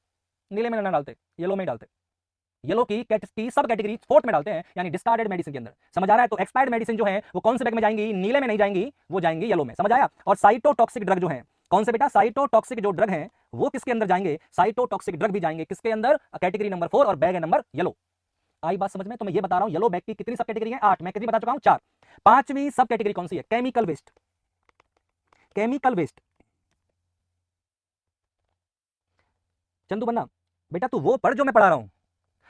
नीले में ना डालते, येलो में डालते, येलो की सब कैटेगरी फोर्थ में डालते हैं, यानी डिस्कार्डेड मेडिसिन के अंदर, समझ आ रहा है। तो एक्सपायर्ड मेडिसिन जो है वो कौन से बैग में जाएंगी, नीले में नहीं जाएंगी, वो जाएंगी येलो में, समझ आया। और साइटोटॉक्सिक ड्रग जो है, कौन से बेटा, साइटोटॉक्सिक जो ड्रग है वो किसके अंदर जाएंगे, साइटोटॉक्सिक ड्रग भी जाएंगे किसके अंदर, कैटेगरी नंबर 4 और बैग है नंबर येलो। आई बात समझ में। तो मैं ये बता रहा हूं येलो बैग की कितनी सब कैटेगरी है, 8, मैं कितनी बता चुका हूं, 4। 5वीं सब कैटेगरी कौन सी है, chemical waste. Chemical waste, Chandu बन्ना बेटा तू वो पढ़ जो मैं पढ़ा रहा हूं,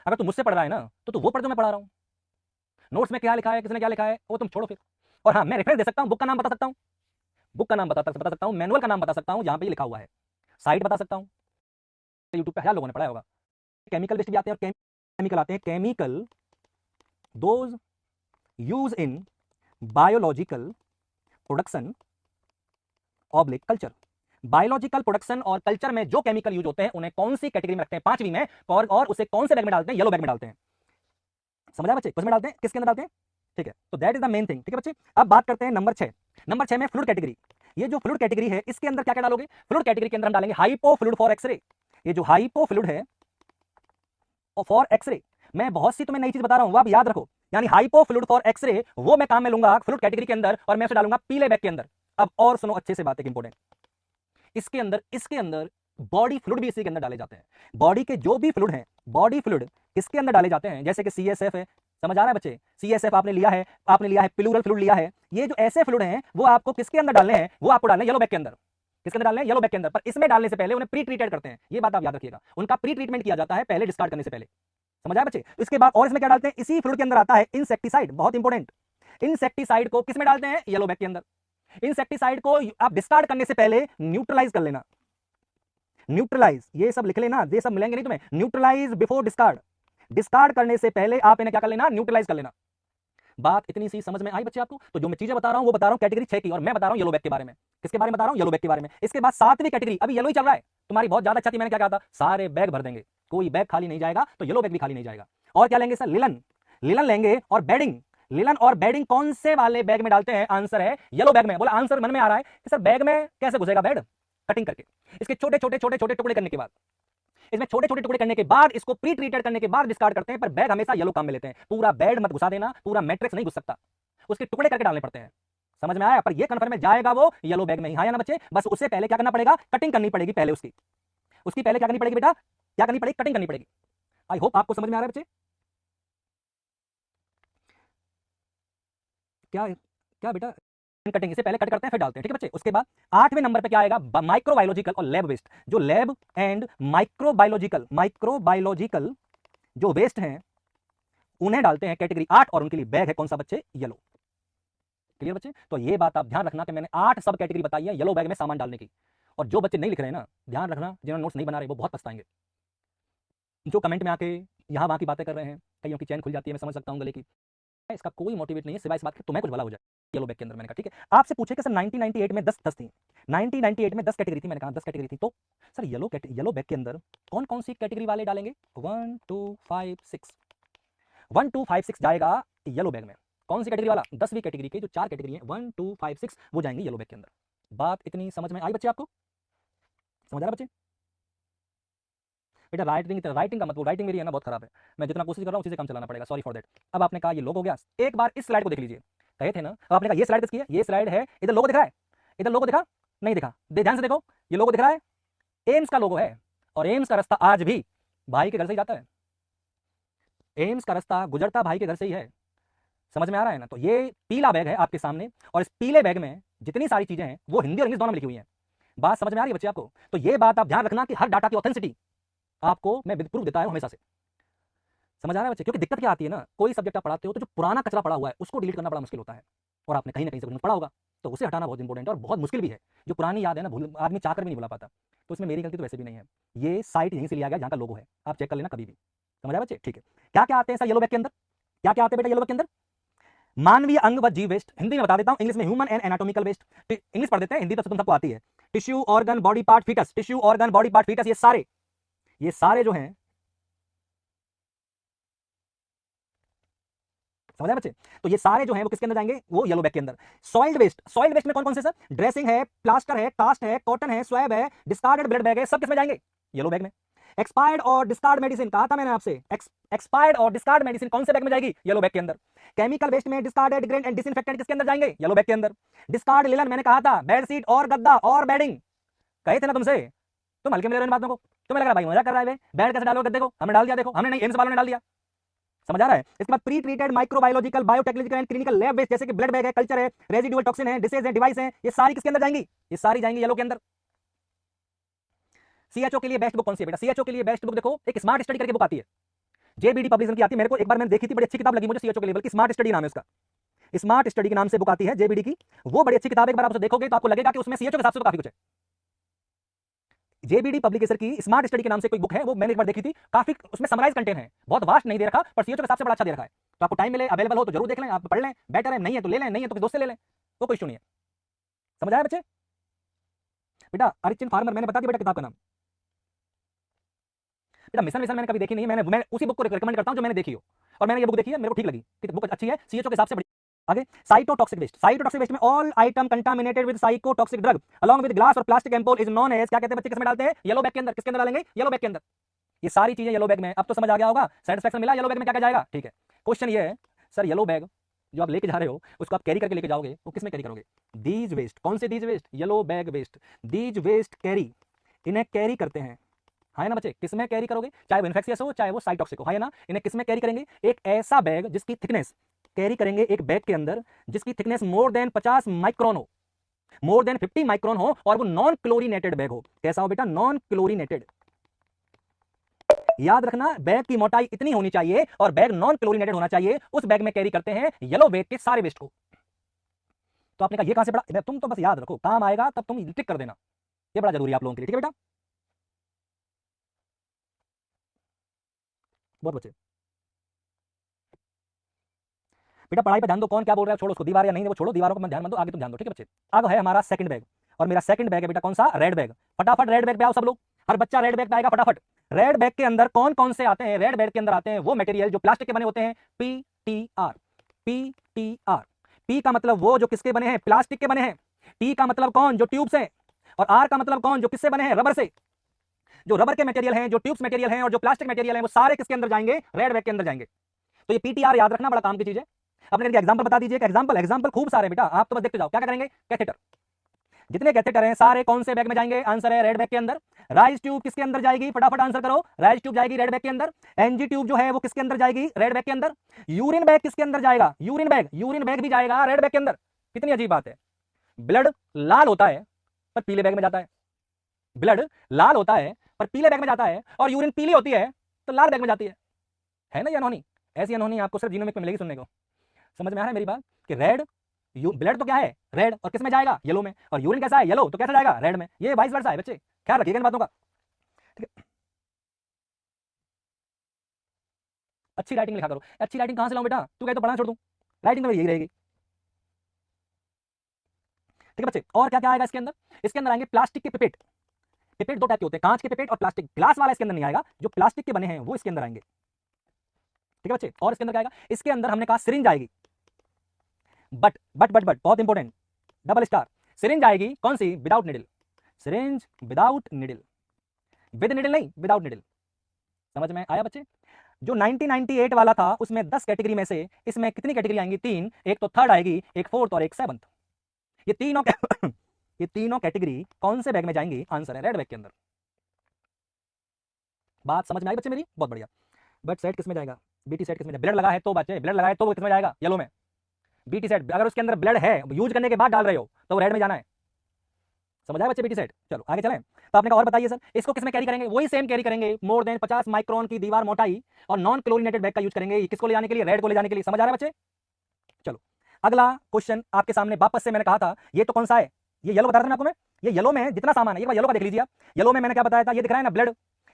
अगर तू मुझसे पढ़ रहा है ना तो तू वो पढ़ जो मैं पढ़ा रहा हूं। नोट्स में क्या लिखा है, किसने क्या लिखा है, वो तुम छोड़ो फिर। और हाँ, मैं रेफरेंस दे सकता हूं, बुक का नाम बता सकता हूं, बुक का नाम बता सकता हूं, मैनुअल का नाम बता सकता हूं जहां पे ये लिखा हुआ है, साइट बता सकता हूं, यूट्यूब पे हजार लोगों ने पढ़ाया होगा। केमिकल वेस्ट भी आते हैं और केमिकल आते हैं, chemical those use in biological production oblique culture. Biological production और कल्चर में जो केमिकल यूज होते हैं उन्हें कौन सी कैटेगरी में रखते हैं, 5वीं में, और उसे कौन से बैग में डालते हैं, येलो बैग में डालते हैं। समझा बच्चे, किसमें डालते हैं, किसके अंदर डालते हैं, ठीक है। तो that is the main thing, ठीक है बच्चे। अब बात करते हैं नंबर 6। नंबर 6 में फ्लूइड कैटेगरी। ये जो फ्लूइड कैटेगरी है इसके अंदर क्या क्या डालोगे, फ्लूइड कैटेगरी के अंदर हम डालेंगे हाइपो फ्लूइड फॉर एक्सरे। ये जो हाइपो फ्लूइड है फॉर एक्सरे, मैं बहुत सी तुम्हें नई चीज बता रहा हूं, वो आप याद रखो, यानी हाइपो फ्लूइड फॉर एक्सरे वो मैं काम में लूंगा फ्लूइड कैटेगरी के अंदर, और मैं उसे डालूंगा पीले बैग के अंदर। अब और सुनो अच्छे से, बात एक इंपॉर्टेंट, इसके अंदर बॉडी फ्लूइड भी इसी के अंदर डाले जाते हैं। बॉडी के जो भी फ्लूइड हैं, बॉडी फ्लूइड किसके अंदर डाले जाते हैं, जैसे कि CSF है, समझ आ रहा है बच्चे, CSF आपने लिया है, प्लूरल फ्लूइड लिया है। ये जो ऐसे फ्लूइड हैं वो आपको किसके अंदर डालने हैं, वो आपको डालने येलो बैग के अंदर। किसके अंदर डालने हैं, येलो बैग के अंदर। पर इसमें डालने से पहले उन्हें प्री ट्रीटेड करते हैं, ये बात आप याद रखिएगा, उनका प्री ट्रीटमेंट किया जाता है पहले डिस्कार्ड करने से पहले, समझ आया बच्चे। इसके बाद और इसमें क्या डालते हैं, इसी फ्लूइड के अंदर आता है इंसेक्टिसाइड, बहुत इंपॉर्टेंट। इंसेक्टिसाइड को किसमें डालते हैं, येलो बैग के अंदर। इंसेक्टिसाइड को आप डिस्कार्ड करने से पहले न्यूट्रलाइज कर लेना, न्यूट्रलाइज, ये सब लिख लेना, ये सब मिलेंगे नहीं तुम्हें, न्यूट्रलाइज बिफोर डिस्कार्ड। डिस्कार्ड करने से पहले आप इन्हें क्या कर लेना, न्यूट्रलाइज कर लेना। बात इतनी सी समझ में आई बच्चे आपको। तो जो मैं चीजें बता रहा हूं वो बता रहा हूं कैटेगरी 6 की, और मैं बता रहा हूं येलो बैग के बारे में। किसके बारे में बता रहा हूं, येलो बैग के बारे में। इसके बाद 7वीं कैटेगरी, अभी येलो ही चल रहा है, तुम्हारी बहुत ज्यादा अच्छा थी, मैंने क्या कहा था, सारे बैग भर देंगे, कोई बैग खाली नहीं जाएगा, तो येलो बैग भी खाली नहीं जाएगा। और क्या लेंगे सर, लिलन, लिलन लेंगे और बेडिंग। लिलन और बेडिंग कौन से वाले बैग में डालते हैं, आंसर है येलो बैग में। बोला आंसर मन में आ रहा है कि सर बैग में कैसे घुसेगा बेड, कटिंग करके, इसके छोटे छोटे टुकड़े करने के बाद, इसमें छोटे छोटे टुकड़े करने के बाद, इसको प्री ट्रीटेड करने के बाद डिस्कार्ड करते हैं, पर बैग हमेशा येलो काम में लेते हैं। पूरा बेड मत घुसा देना, पूरा मैट्रिक्स नहीं घुस सकता, उसके टुकड़े करके डालने पड़ते हैं। समझ में आया? पर ये कन्फर्म में जाएगा वो येलो बैग में ही, हाँ या ना बच्चे? बस उससे पहले क्या करना पड़ेगा? कटिंग करनी पड़ेगी पहले उसकी पहले क्या करनी पड़ेगी बेटा? क्या करनी पड़ेगी? कटिंग करनी पड़ेगी। आई होप आपको समझ में आ रहा है बच्चे। क्या क्या बेटा? कटिंग से पहले कट करते हैं फिर डालते हैं, ठीक है बच्चे। उसके बाद 8वें नंबर पे क्या आएगा? माइक्रोबायोलॉजिकल और लैब वेस्ट। जो लैब एंड माइक्रोबायोलॉजिकल जो वेस्ट हैं उन्हें डालते हैं कैटेगरी 8, और उनके लिए बैग है कौन सा बच्चे? येलो। क्लियर बच्चे? तो ये बात आप ध्यान रखना कि मैंने 8 सब कैटेगरी बताई है येलो बैग में सामान डालने की। और जो बच्चे नहीं लिख रहे हैं ना, ध्यान रखना, जिन्होंने नोट्स नहीं बना रहे वो बहुत पछताएंगे। जो कमेंट में आके यहाँ वहाँ की बातें कर रहे हैं, कईयों की चैन खुल जाती है, मैं समझ सकता हूँ गले की, इसका कोई मोटिवेट नहीं है सिवाय इस बात के तुम्हें कुछ भला हो जाए येलो बैग के अंदर। मैंने कहा ठीक है। आपसे पूछे कि सर 1998 में 10 थी, 1998 में 10 कैटेगरी थी, मैंने कहा 10 कैटेगरी थी, तो सर येलो बैग के अंदर कौन कौन सी कैटेगरी वाले डालेंगे? 1 2 5 6 1 2 5 6 जाएगा येलो बैग में। कौन सी कैटेगरी वाला? 10वीं कैटेगरी के जो 4 कैटेगरी है 1 2 5 6 वो जाएंगे येलो बैग के अंदर। बात इतनी समझ में आई बच्चे? आपको समझ आ रहा बच्चे? बेटा राइटिंग का मतलब, राइटिंग मेरी है ना बहुत खराब है, मैं जितना कोशिश कर रहा हूँ उसी से काम चलाना पड़ेगा, सॉरी फॉर दैट। अब आपने कहा ये लोगो हो गया, एक बार इस स्लाइड को देख लीजिए, कहे थे ना। अब आपने कहा ये स्लाइड किसकी है? ये स्लाइड है, इधर लोगो दिख रहा है, इधर लोगो दिखा नहीं दिखा? ध्यान से देखो, ये लोगो दिख रहा है, एम्स का लोगो है, और एम्स का रास्ता आज भी भाई के घर से ही जाता है। एम्स का रास्ता गुजरता भाई के घर से ही है। समझ में आ रहा है ना? तो ये पीला बैग है आपके सामने, और इस पीले बैग में जितनी सारी चीजें हैं वो हिंदी और इंग्लिश दोनों में लिखी हुई हैं। बात समझ में आ रही है बच्चे आपको? तो ये बात आप ध्यान रखना कि हर डाटा की ऑथेंटिसिटी आपको मैं प्रूफ देता हूं हमेशा से। समझ आ रहा है बच्चे? क्योंकि दिक्कत क्या आती है ना, कोई सब्जेक्ट आप पढ़ाते हो तो जो पुराना कचरा पड़ा हुआ है उसको डिलीट करना बड़ा मुश्किल होता है, और आपने कहीं ना कहीं से पढ़ा होगा, तो उसे हटाना बहुत इंपॉर्टेंट है और बहुत मुश्किल भी है। जो पुरानी याद है ना, आदमी चाहकर भी नहीं भुला पाता, तो इसमें मेरी गलती तो वैसे भी नहीं है। ये साइट यहीं से लिया गया जहां का लोगो है, आप चेक कर लेना कभी भी। समझ आया बच्चे? ठीक है। क्या क्या आते हैं सर येलो बैग के अंदर? क्या क्या आते हैं बेटा येलो बैग के अंदर? मानवीय अंग व जीव वेस्ट, हिंदी में बता देता हूं, इंग्लिश में human and anatomical waste. English पढ़ देते हैं, हिंदी तो तुम सबको आती है। Tissue organ body part foetus, tissue organ body part foetus, ये सारे जो हैं, समझ आए बच्चे? तो ये सारे जो हैं वो किसके अंदर जाएंगे? वो येलो बैग के अंदर। सॉइल्ड वेस्ट में कौन कौन से सर? ड्रेसिंग है, प्लास्टर है, कास्ट है, कॉटन है, स्वैब है, डिस्कार्डेड ब्लड बैग है, सब किसमें जाएंगे? येलो बैग में। एक्सपायर्ड और डिस्कार्ड मेडिसिन, कहा था मैंने आपसे, एक्सपायर्ड और डिस्कार्ड मेडिसिन कौन से बैग में जाएगी? येलो बैग के अंदर। केमिकल वेस्ट में डिस्कार्डेड ग्रेन एंड डिसइंफेक्टेंट किसके अंदर जाएंगे? येलो बैग के अंदर। डिस्कार्ड लिनन मैंने कहा था, बेडशीट और गद्दा और बेडिंग, कहे थे ना तुमसे, तुम हल्के में ले रहे हो इन बातों को, तुम्हें लग रहा है भाई मजाक कर रहा है, बेड कैसे डालो गद्दे को? हमने डाल दिया, देखो हमने नहीं, एम्स वालों ने डाल दिया। समझ आ रहा है? इसके बाद pre treated microbiological, biotechnological and clinical lab waste, जैसे कि ब्लड बैग है, कल्चर है, रेजिडुअल टॉक्सिन है, डिसेज है, डिवाइस है, ये सारी किसके अंदर जाएंगी? ये सारी जाएंगी येलो के अंदर। सीएचओ के लिए बेस्ट बुक कौन सी है बेटा? सीएचओ के लिए बेस्ट बुक देखो, एक स्मार्ट स्टडी करके बुक आती है, जेबीडी पब्लिकेशन की आती है, मेरे को एक बार मैंने देखी थी, बड़ी अच्छी किताब लगी मुझे, सीएचओ के लेवल की, स्मार्ट स्टडी नाम है उसका, स्मार्ट स्टडी के नाम से बुक आती है जेबीडी की, वो बड़ी अच्छी किताब है। एक बार आप उसे देखोगे तो आपको लगेगा कि उसमें सीएचओ के हिसाब से तो काफी कुछ है। जेबीडी पब्लिकेशन की स्मार्ट स्टडी के नाम से कोई बुक है, वो मैंने एक बार देखी थी, काफी उसमें समराइज कंटेंट है, बहुत वास्ट नहीं दे रखा, पर सीएचओ के हिसाब से बड़ा अच्छा दे रखा है। तो आपको टाइम मिले, अवेलेबल हो तो जरूर देख लें, आप पढ़ लें, बेटर है, नहीं है तो ले लें, नहीं है तो दोस्त से ले लें, वो कोई इशू नहीं है। समझ आया बच्चे? बेटा अरिचिन फार्मर, मैंने बता दिया बेटा किताब का नाम। बेटा मिशन मैंने कभी देखी नहीं है, मैं उसी बुक को रिकमेंड करता हूं जो मैंने देखी हो, और मैंने ये बुक देखी है, मेरे को ठीक लगी कि बुक अच्छी है, सीएचओ के हिसाब से। आगे साइटोटॉक्सिक वेस्ट में all item contaminated with cytotoxic drug along with glass और plastic ampoule is known as, क्या कहते हैं बच्चे, किसमें डालते हैं? येलो बैग के अंदर। किसके अंदर डालेंगे? येलो बैग के अंदर। ये सारी चीजें येलो बैग में। अब तो समझ आ गया होगा, सेटिस्फैक्शन मिला, येलो बैग में क्या क्या जाएगा? ठीक है। क्वेश्चन ये है सर, येलो बैग जो आप लेके जा रहे हो उसको आप कैरी करके लेके जाओगे, वो किसमें कैरी करोगे? दीज वेस्ट, कौन से these waste? Yellow bag waste, these waste carry, इन्हें कैरी करते हैं, है ना बच्चे? किसमें कैरी करोगे? चाहे वो इन्फेक्शियस हो, चाहे वो साइटॉक्सिक हो, है ना? इन्हें किसमें कैरी करेंगे? एक ऐसा बैग जिसकी थिकनेस, कैरी करेंगे एक बैग के अंदर जिसकी थिकनेस मोर देन 50 माइक्रोन हो, मोर देन 50 माइक्रोन हो, और वो नॉन क्लोरीनेटेड बैग हो। कैसा हो बेटा? Non chlorinated. याद रखना, बैग की मोटाई इतनी होनी चाहिए और बैग नॉन क्लोरीनेटेड होना चाहिए। उस बैग में कैरी करते हैं येलो बैग के सारे वेस्ट को। तो आपने कहा ये कहां से पढ़ा? तुम तो बस याद रखो, काम आएगा तब तुम टिक कर देना, ये बड़ा जरूरी है आप लोगों के लिए, ठीक है बेटा? बहुत बच्चे बेटा पढ़ाई पे ध्यान दो, कौन क्या बोल रहा है छोड़ो उसको, दीवार या नहीं वो छोड़ो, दीवारों को मत ध्यान मत दो, आगे तुम ध्यान दो, ठीक है बच्चे? अब है हमारा सेकंड बैग, और मेरा सेकंड बैग है बेटा कौन सा? Red bag. फटाफट रेड बैग पे आओ सब लोग, हर बच्चा रेड बैग पे आएगा फटाफट। रेड बैग के अंदर कौन कौन से आते हैं? रेड बैग के अंदर आते हैं वो मटेरियल जो प्लास्टिक के बने होते हैं, पीटीआर। पीटीआर, पी का मतलब वो जो किसके बने हैं? प्लास्टिक के बने हैं। टी का मतलब कौन? जो ट्यूब से, और आर का मतलब कौन? जो किससे बने हैं? रबर से। जो रबर के मटेरियल हैं, जो ट्यूब्स मटेरियल हैं और जो प्लास्टिक मटेरियल हैं, वो सारे किसके अंदर जाएंगे? रेड बैग के अंदर जाएंगे। तो ये पीटीआर याद रखना बड़ा काम की चीज है। अपने एग्जांपल बता दीजिए, एग्जांपल खूब सारे बेटा, आप तो बस देखते जाओ। क्या करेंगे? कैथेटर, जितने कैथेटर हैं सारे कौन से बैग में जाएंगे? आंसर है रेड बैग के अंदर। राइज ट्यूब किसके अंदर जाएगी? फटाफट आंसर करो। राइज ट्यूब जाएगी रेड बैग के अंदर। एनजी ट्यूब जो है वो किसके अंदर जाएगी? रेड बैग के अंदर। यूरिन बैग किसके अंदर जाएगा? यूरिन बैग भी जाएगा रेड बैग के अंदर। कितनी अजीब बात है। ब्लड लाल होता है पर पीले बैग में जाता है, ब्लड लाल होता है पर पीले बैग में जाता है, और यूरिन पीली होती है तो लाल बैग में जाती है ना ये अनहोनी? ऐसी अनहोनी आपको सिर्फ जीनोमिक में मिलेगी सुनने को। समझ में आ रहा है मेरी बात? कि रेड ब्लड तो क्या है? रेड, और किस में जाएगा? येलो में। और यूरिन कैसा है? येलो, तो कैसा जाएगा? रेड में। ये वाइस वर्सा है बच्चे, ख्याल रखिएगा इन बातों का, ठीक है? अच्छी राइटिंग लिखा करो। अच्छी राइटिंग कहां से लाऊं बेटा? तू कहे तो पढ़ाना छोड़ दूं? राइटिंग तो यही रहेगी, ठीक है बच्चे। और क्या क्या आएगा इसके अंदर? इसके अंदर आएंगे प्लास्टिक के पिपेट। पिपेट दो टाइप के होते हैं, कांच के पिपेट और प्लास्टिक। ग्लास वाला इसके अंदर नहीं आएगा, जो प्लास्टिक के बने हैं वो इसके अंदर आएंगे, ठीक है बच्चे। और इसके अंदर क्या आएगा? इसके अंदर हमने कहा सिरिंज आएगी। बट बहुत इंपॉर्टेंट, डबल स्टार। सिरिंज आएगी कौन सी? Without needle. Syringe without needle, with needle नहीं, विदाउट निडल। समझ में आया बच्चे? जो 1998 वाला था उसमें 10 कैटेगरी में से इसमें कितनी कैटेगरी आएंगी? 3। एक तो थर्ड आएगी, एक फोर्थ और एक सेवंथ। ये तीनों ये तीनों कैटेगरी कौन से बैग में जाएंगी? आंसर है रेड बैग के अंदर। बात समझ में आई बच्चे मेरी? बहुत बढ़िया। बट सेट किस में जाएगा? बीटी सेट किस में जाएगा? ब्लड लगा है तो बच्चे, ब्लड लगा है तो वो किस में जाएगा? येलो में। बीटी सेट अगर उसके अंदर ब्लड है, यूज करने के बाद डाल रहे हो, तो रेड में जाना है। समझ आया बच्चे बीटी सेट? चलो आगे चलें। तो आपने कहा और बताइए सर, इसको किस में कैरी करेंगे? वही सेम कैरी करेंगे, मोर देन 50 माइक्रोन की दीवार मोटाई और नॉन क्लोरीनेटेड बैग का यूज करेंगे। किसको ले जाने के लिए? रेड को ले जाने के लिए। समझ आ रहा है बच्चे? चलो अगला क्वेश्चन आपके सामने वापस से मैंने कहा था, ये तो कौन सा है? ये येलो बता रहा था मैं आपको। मैं ये येलो में जितना सामान है, एक बार येलो का देख लीजिए आप। येलो में मैंने क्या बताया था? ये दिख रहा है ना ब्लड,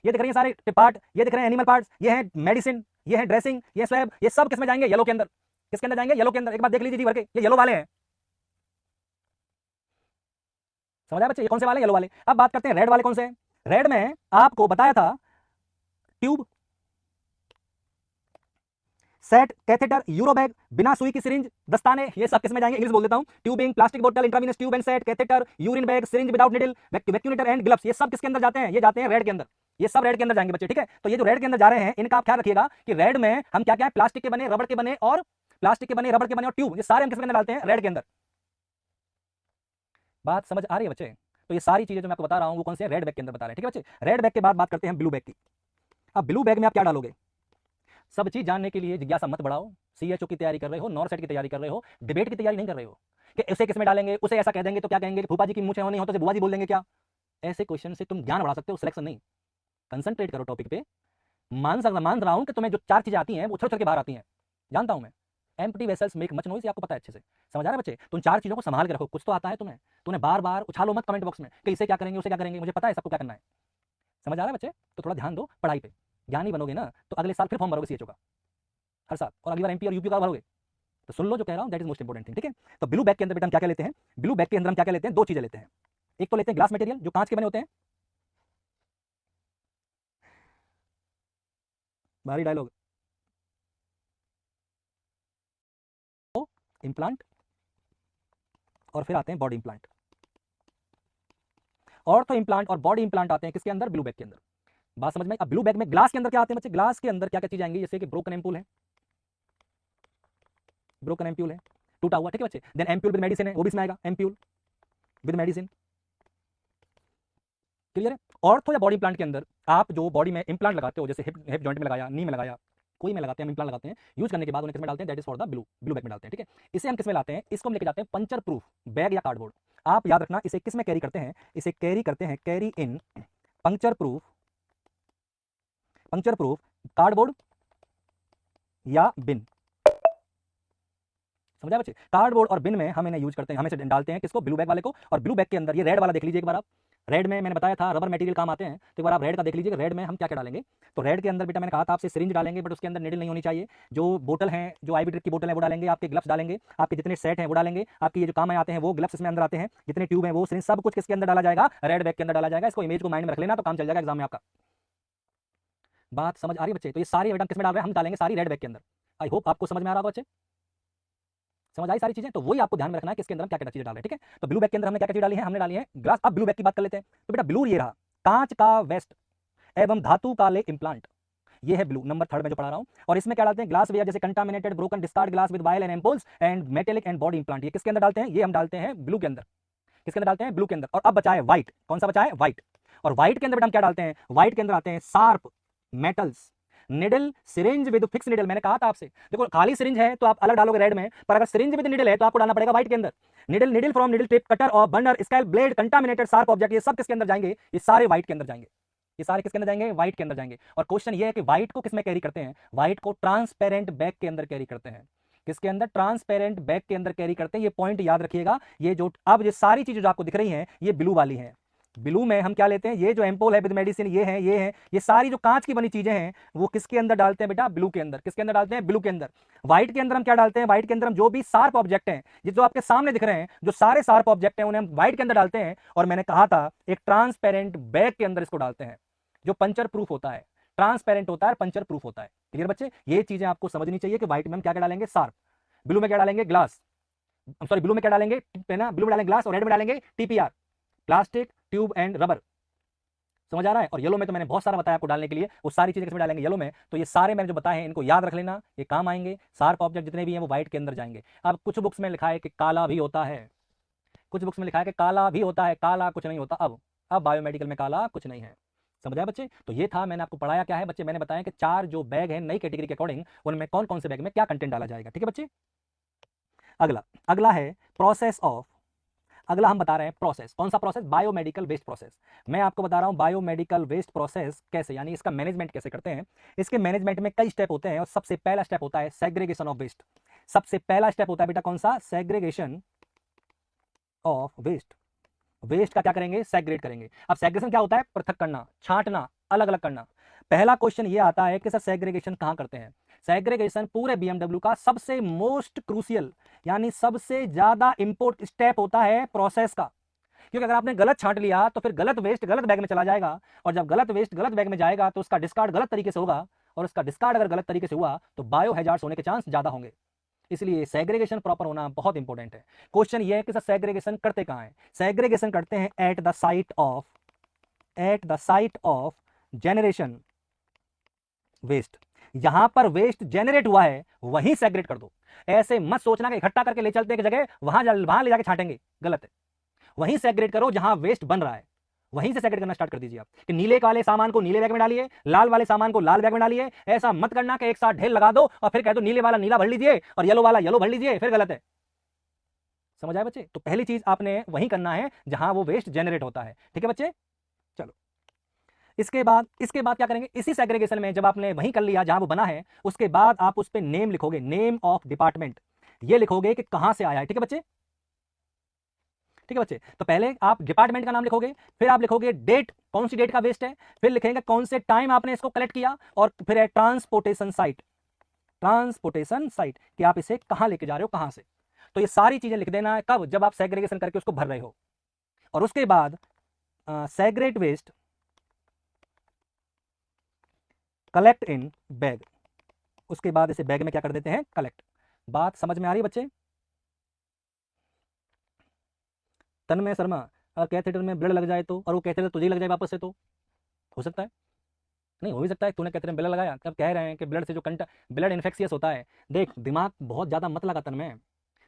ये दिख रही है सारे पार्ट, ये दिख रहे हैं एनिमल पार्ट्स, ये है मेडिसिन, ये है ड्रेसिंग, ये स्लैब, ये सब किस में जाएंगे? येलो के अंदर। किसके अंदर जाएंगे? येलो के अंदर। एक बार देख लीजिए जी भर के, ये येलो वाले हैं। समझ आया बच्चे? ये कौन से वाले? येलो वाले। अब बात करते हैं रेड वाले कौन से हैं। रेड में आपको बताया था ट्यूब, सेट, कैथेटर, यूरोबैग, बिना सुई की सिरिंज, दस्ताने, ये सब किसमें जाएंगे? इंग्लिश बोल देता हूं। ट्यूबिंग, प्लास्टिक बोतल, intravenous tube and set, catheter, urine bag, syringe without needle, vacutainer and gloves, ये सब किसके अंदर जाते हैं? ये जाते हैं रेड के अंदर। ये सब रेड के अंदर जाएंगे बच्चे, ठीक है। तो ये जो रेड के अंदर जा रहे हैं इनका आप ख्याल रखिएगा कि रेड में हम क्या क्या है? प्लास्टिक के बने, रबड़ के बने और ट्यूब, ये सारे हम किसके अंदर डालते हैं? रेड के अंदर। बात समझ आ रही है बच्चे? तो ये सारी चीजें जो मैं आपको बता रहा हूं वो कौन से? रेड बैग के अंदर बता रहे हैं, ठीक है बच्चे। रेड बैग के बाद बात करते हैं ब्लू बैग की। अब ब्लू बैग में आप क्या डालोगे? सब चीज जानने के लिए जिज्ञासा मत बढ़ाओ। सीएचओ की तैयारी कर रहे हो, नॉर सेट की तैयारी कर रहे हो, डिबेट की तैयारी नहीं कर रहे हो कि उसे किसमें डालेंगे, उसे ऐसा कह देंगे तो क्या कहेंगे कि फूफा जी की मुंह होनी हो तो बुआ जी बोल देंगे क्या? ऐसे क्वेश्चन से तुम ज्ञान बढ़ा सकते हो, सिलेक्शन नहीं। कंसंट्रेट करो टॉपिक पे। मान रहा हूं कि तुम्हें जो 4 चीजें आती हैं वो उछल के बाहर आती हैं, जानता हूं मैं। Empty vessels make much noise, आपको पता है अच्छे से। समझ आ रहा है बच्चे? तुम 4 चीजों को संभाल के रखो। कुछ तो आता है तुम्हें बार बार उछालो मत कमेंट बॉक्स में कि इसे क्या करेंगे, उसे क्या करेंगे। मुझे पता है सबको क्या करना है। समझ आ रहा है बच्चे? तो थोड़ा ध्यान दो पढ़ाई पे। ज्ञानी बनोगे ना तो अगले साल फिर फॉर्म भरोगे सीएचओ का, हर साल, और अगली बार एमपी और यूपी का भरोगे। तो सुन लो जो कह रहा हूं, that is most important thing, ठीक है। तो ब्लू बैग के अंदर बेटा हम क्या क्या लेते हैं? ब्लू बैग के अंदर हम क्या क्या लेते हैं? 2 चीजें लेते हैं। एक तो लेते हैं ग्लास मटेरियल, जो कांच के बने होते हैं। भारी डायलॉग। इम्प्लांट, और फिर आते हैं बॉडी इम्प्लांट। ऑर्थो इम्प्लांट और बॉडी इम्प्लांट आते हैं किसके अंदर? ब्लू बैग के अंदर। बात समझ में? अब ब्लू बैग में ग्लास के अंदर क्या आते हैं बच्चे? ग्लास के अंदर क्या क्या चीज आएंगी? जैसे कि ब्रोकन एम्पूल है, टूटा हुआ, ठीक है बच्चे। देन एम्पूल विद मेडिसिन है, वो भी इसमें आएगा, एम्पूल विद मेडिसिन। क्लियर है? ऑर्थो या बॉडी इम्प्लांट के अंदर आप जो बॉडी में इम्प्लांट लगाते हो, जैसे हिप जॉइंट में लगाया, नी में लगाया, कोई में लगाते हैं, इम्प्लांट लगाते हैं, यूज करने के बाद उन्हें किसमें डालते हैं? That is for the blue bag में डालते हैं, ठीक है। इसे हम किसमें लाते हैं? इसको हम लेके जाते हैं पंचर प्रूफ बैग या कार्डबोर्ड। आप याद रखना, इसे किसमें कैरी करते हैं? इसे कैरी करते हैं, carry in puncture proof cardboard या बिन। समझा बच्चे? कार्डबोर्ड और बिन में हम इन्हें यूज करते हैं, हम इसे डालते हैं किसको? ब्लू बैग वाले को। और ब्लू बैग के अंदर ये रेड वाला देख लीजिए एक बार आप। रेड में मैंने बताया था रबर मटेरियल काम आते हैं, तो एक बार आप रेड का देख लीजिए रेड में हम क्या क्या डालेंगे। तो रेड के अंदर बेटा मैंने कहा था आपसे सिरिंज डालेंगे, बट उसके अंदर निडल नहीं होनी चाहिए। जो बोतल है, जो आईवी ड्रिप की बोतल है वो डालेंगे, आपके ग्लव्स डालेंगे, आपके जितने सेट हैं वो डालेंगे, आपके ये जो काम आते हैं वो ग्लव्स इसमें अंदर आते हैं, जितने ट्यूब हैं वो सिरिंज, सब कुछ किसके अंदर डाला जाएगा? रेड बैग के अंदर डाला जाएगा। इसको इमेज को माइंड में रख लेना तो काम चल जाएगा एग्जाम में आपका। बात समझ आ रही है बच्चे? तो ये सारी आइटम किसमें डाल रहे हैं? हम डालेंगे सारी रेड बैग के अंदर। आई होप आपको समझ में आ रहा होगा बच्चे। समझ आई सारी चीजें? तो वही आपको ध्यान में रखना है कि इसके अंदर हम क्या क्या चीजें डाल रहे हैं, ठीक है। तो ब्लू बैग के अंदर हमने क्या क्या चीज डाली है? हमने डाली है ग्लास। अब ब्लू बैग की बात कर लेते हैं। तो बेटा ब्लू ये रहा, कांच का वेस्ट, एवं धातु काले इम्प्लांट, ये है ब्लू, नंबर 3 में जो पढ़ा रहा हूं। और इसमें क्या डालते हैं, ग्लास वेयर जैसे contaminated broken discard glass with vial and ampoules and metallic and body implant, ये किसके अंदर डालते हैं, ये हम डालते हैं ब्लू के अंदर। किसके अंदर डालते हैं, ब्लू के अंदर। और अब बचा है व्हाइट, कौन सा बचा है, व्हाइट। और व्हाइट के अंदर हम क्या डालते हैं, व्हाइट के अंदर आते हैं sharp metals, needle, syringe with fix needle. मैंने कहा था आपसे, देखो खाली सिरिंज है तो आप अलग डालोगे रेड में, पर अगर सिरिंज विद निडल है तो आपको डालना पड़ेगा व्हाइट के अंदर। Needle, needle from needle tip, cutter और burner, scale, blade, contaminated sharp object, ये सब किसके अंदर जाएंगे, ये सारे व्हाइट के अंदर जाएंगे, ये सारे किसके अंदर जाएंगे, व्हाइट के अंदर जाएंगे। और क्वेश्चन ये है कि व्हाइट को किसमें कैरी करते हैं, व्हाइट को ट्रांसपेरेंट बैग के अंदर कैरी करते हैं। किसके अंदर, ट्रांसपेरेंट बैग के अंदर कैरी करते हैं। ये पॉइंट याद रखिएगा। ये जो अब ये सारी चीजें जो आपको दिख रही हैं ये ब्लू वाली हैं। ब्लू में हम क्या लेते हैं, ये जो एम्पोल है विद मेडिसिन, ये है, ये है, ये सारी जो कांच की बनी चीजें हैं वो किसके अंदर डालते हैं बेटा, ब्लू के अंदर। किसके अंदर डालते हैं, ब्लू के अंदर। व्हाइट के अंदर हम क्या डालते हैं, व्हाइट के अंदर हम जो भी शार्प ऑब्जेक्ट हैं, ये जो आपके सामने दिख रहे हैं, जो सारे शार्प ऑब्जेक्ट हैं उन्हें हम व्हाइट के अंदर डालते हैं। और मैंने कहा था एक ट्रांसपेरेंट बैग के अंदर इसको डालते हैं जो पंचर प्रूफ होता है, ट्रांसपेरेंट होता है, पंचर प्रूफ होता है। क्लियर बच्चे, ये चीजें आपको समझनी चाहिए कि व्हाइट में हम क्या क्या डालेंगे, शार्प, ब्लू में क्या डालेंगे, ग्लास, सॉरी ब्लू में क्या डालेंगे, ब्लू में डालेंगे ग्लास, और रेड में डालेंगे TPR, plastic, tube and rubber. समझ आ रहा है। और येलो में तो मैंने बहुत सारा बताया आपको डालने के लिए, वो सारी चीजें किसमें डालेंगे, येलो में। तो ये सारे मैंने जो बताए हैं इनको याद रख लेना, ये काम आएंगे। शार्प ऑब्जेक्ट जितने भी हैं वो व्हाइट के अंदर जाएंगे। अब कुछ बुक्स में लिखा है कि काला भी होता है, कुछ बुक्स में लिखा है कि काला भी होता है, काला कुछ नहीं होता। अब बायोमेडिकल में काला कुछ नहीं है। समझ आया बच्चे। तो ये था, मैंने आपको पढ़ाया क्या है बच्चे, मैंने बताया कि 4 जो बैग है नई कैटेगरी के अकॉर्डिंग, उनमें कौन कौन से बैग में क्या कंटेंट डाला जाएगा। ठीक है बच्चे। अगला है प्रोसेस ऑफ, अगला हम बता रहे हैं प्रोसेस, कौन सा प्रोसेस, बायोमेडिकल वेस्ट प्रोसेस। मैं आपको बता रहा हूं बायोमेडिकल वेस्ट प्रोसेस कैसे, यानी इसका मैनेजमेंट कैसे करते हैं। इसके मैनेजमेंट में कई स्टेप होते हैं और सबसे पहला स्टेप होता है सेग्रीगेशन ऑफ वेस्ट। सबसे पहला स्टेप होता है बेटा कौन सा, सेग्रीगेशन ऑफ वेस्ट। वेस्ट का क्या करेंगे, सेग्रेगेट करेंगे। अब सेग्रेगेशन क्या होता है, पृथक करना, छांटना, अलग अलग करना। पहला क्वेश्चन ये आता है कि सर सेग्रीगेशन कहां करते हैं। सेग्रीगेशन पूरे बीएमडब्ल्यू का सबसे मोस्ट क्रूशियल यानी सबसे ज्यादा इंपोर्टेंट स्टेप होता है प्रोसेस का। क्योंकि अगर आपने गलत छांट लिया तो फिर गलत वेस्ट गलत बैग में चला जाएगा, और जब गलत वेस्ट गलत बैग में जाएगा तो उसका डिस्कार्ड गलत तरीके से होगा, और उसका डिस्कार्ड अगर गलत तरीके से हुआ तो बायो हैजार्ड्स होने के चांस ज्यादा होंगे। इसलिए सेग्रीगेशन प्रॉपर होना बहुत इंपॉर्टेंट है। क्वेश्चन ये है कि सर सेग्रीगेशन करते कहां है। सेग्रीगेशन करते हैं at the site of generation waste. यहां पर वेस्ट जेनरेट हुआ है वहीं सेग्रेगेट कर दो। ऐसे मत सोचना कि इकट्ठा करके ले चलते एक जगह वहां ले जाके छांटेंगे, गलत है। वहीं सेग्रेगेट करो जहां वेस्ट बन रहा है, वहीं से सेग्रेगेट करना स्टार्ट कर दीजिए आप। कि नीले वाले सामान को नीले बैग में डालिए, लाल वाले सामान को लाल बैग में डालिए। ऐसा मत करना कि एक साथ ढेर लगा दो और फिर कह दो नीले वाला नीला भर लीजिए और येलो वाला येलो भर लीजिए, फिर गलत है। समझ आए बच्चे। तो पहली चीज आपने वहीं करना है जहां वो वेस्ट जेनरेट होता है। ठीक है बच्चे। चलो इसके बाद क्या करेंगे, इसी सेग्रीगेशन में जब आपने वहीं कर लिया जहां वो बना है, उसके बाद आप उस पर नेम लिखोगे, नेम ऑफ डिपार्टमेंट। ये लिखोगे कि कहां से आया है। ठीक है बच्चे। ठीक है बच्चे। तो पहले आप डिपार्टमेंट का नाम लिखोगे, फिर आप लिखोगे डेट, कौन सी डेट का वेस्ट है, फिर लिखेंगे कौन से टाइम आपने इसको कलेक्ट किया, और फिर है ट्रांसपोर्टेशन साइट कि आप इसे कहां लेके जा रहे हो, कहां से। तो ये सारी चीजें लिख देना है कब, जब आप सेग्रीगेशन करके उसको भर रहे हो। और उसके बाद सेग्रेगेट वेस्ट कलेक्ट इन बैग। उसके बाद इसे बैग में क्या कर देते हैं, कलेक्ट। बात समझ में आ रही है बच्चे। तन्मय शर्मा, अगर कैथेटर में ब्लड लग जाए तो, और वो कैथेटर तुझे लग जाए वापस से, तो हो सकता है, नहीं हो भी सकता है तूने कैथेटर में ब्लड लगाया, तब कह रहे हैं कि ब्लड से जो ब्लड इन्फेक्शियस होता है। देख दिमाग बहुत ज्यादा मत लगा तन्मय,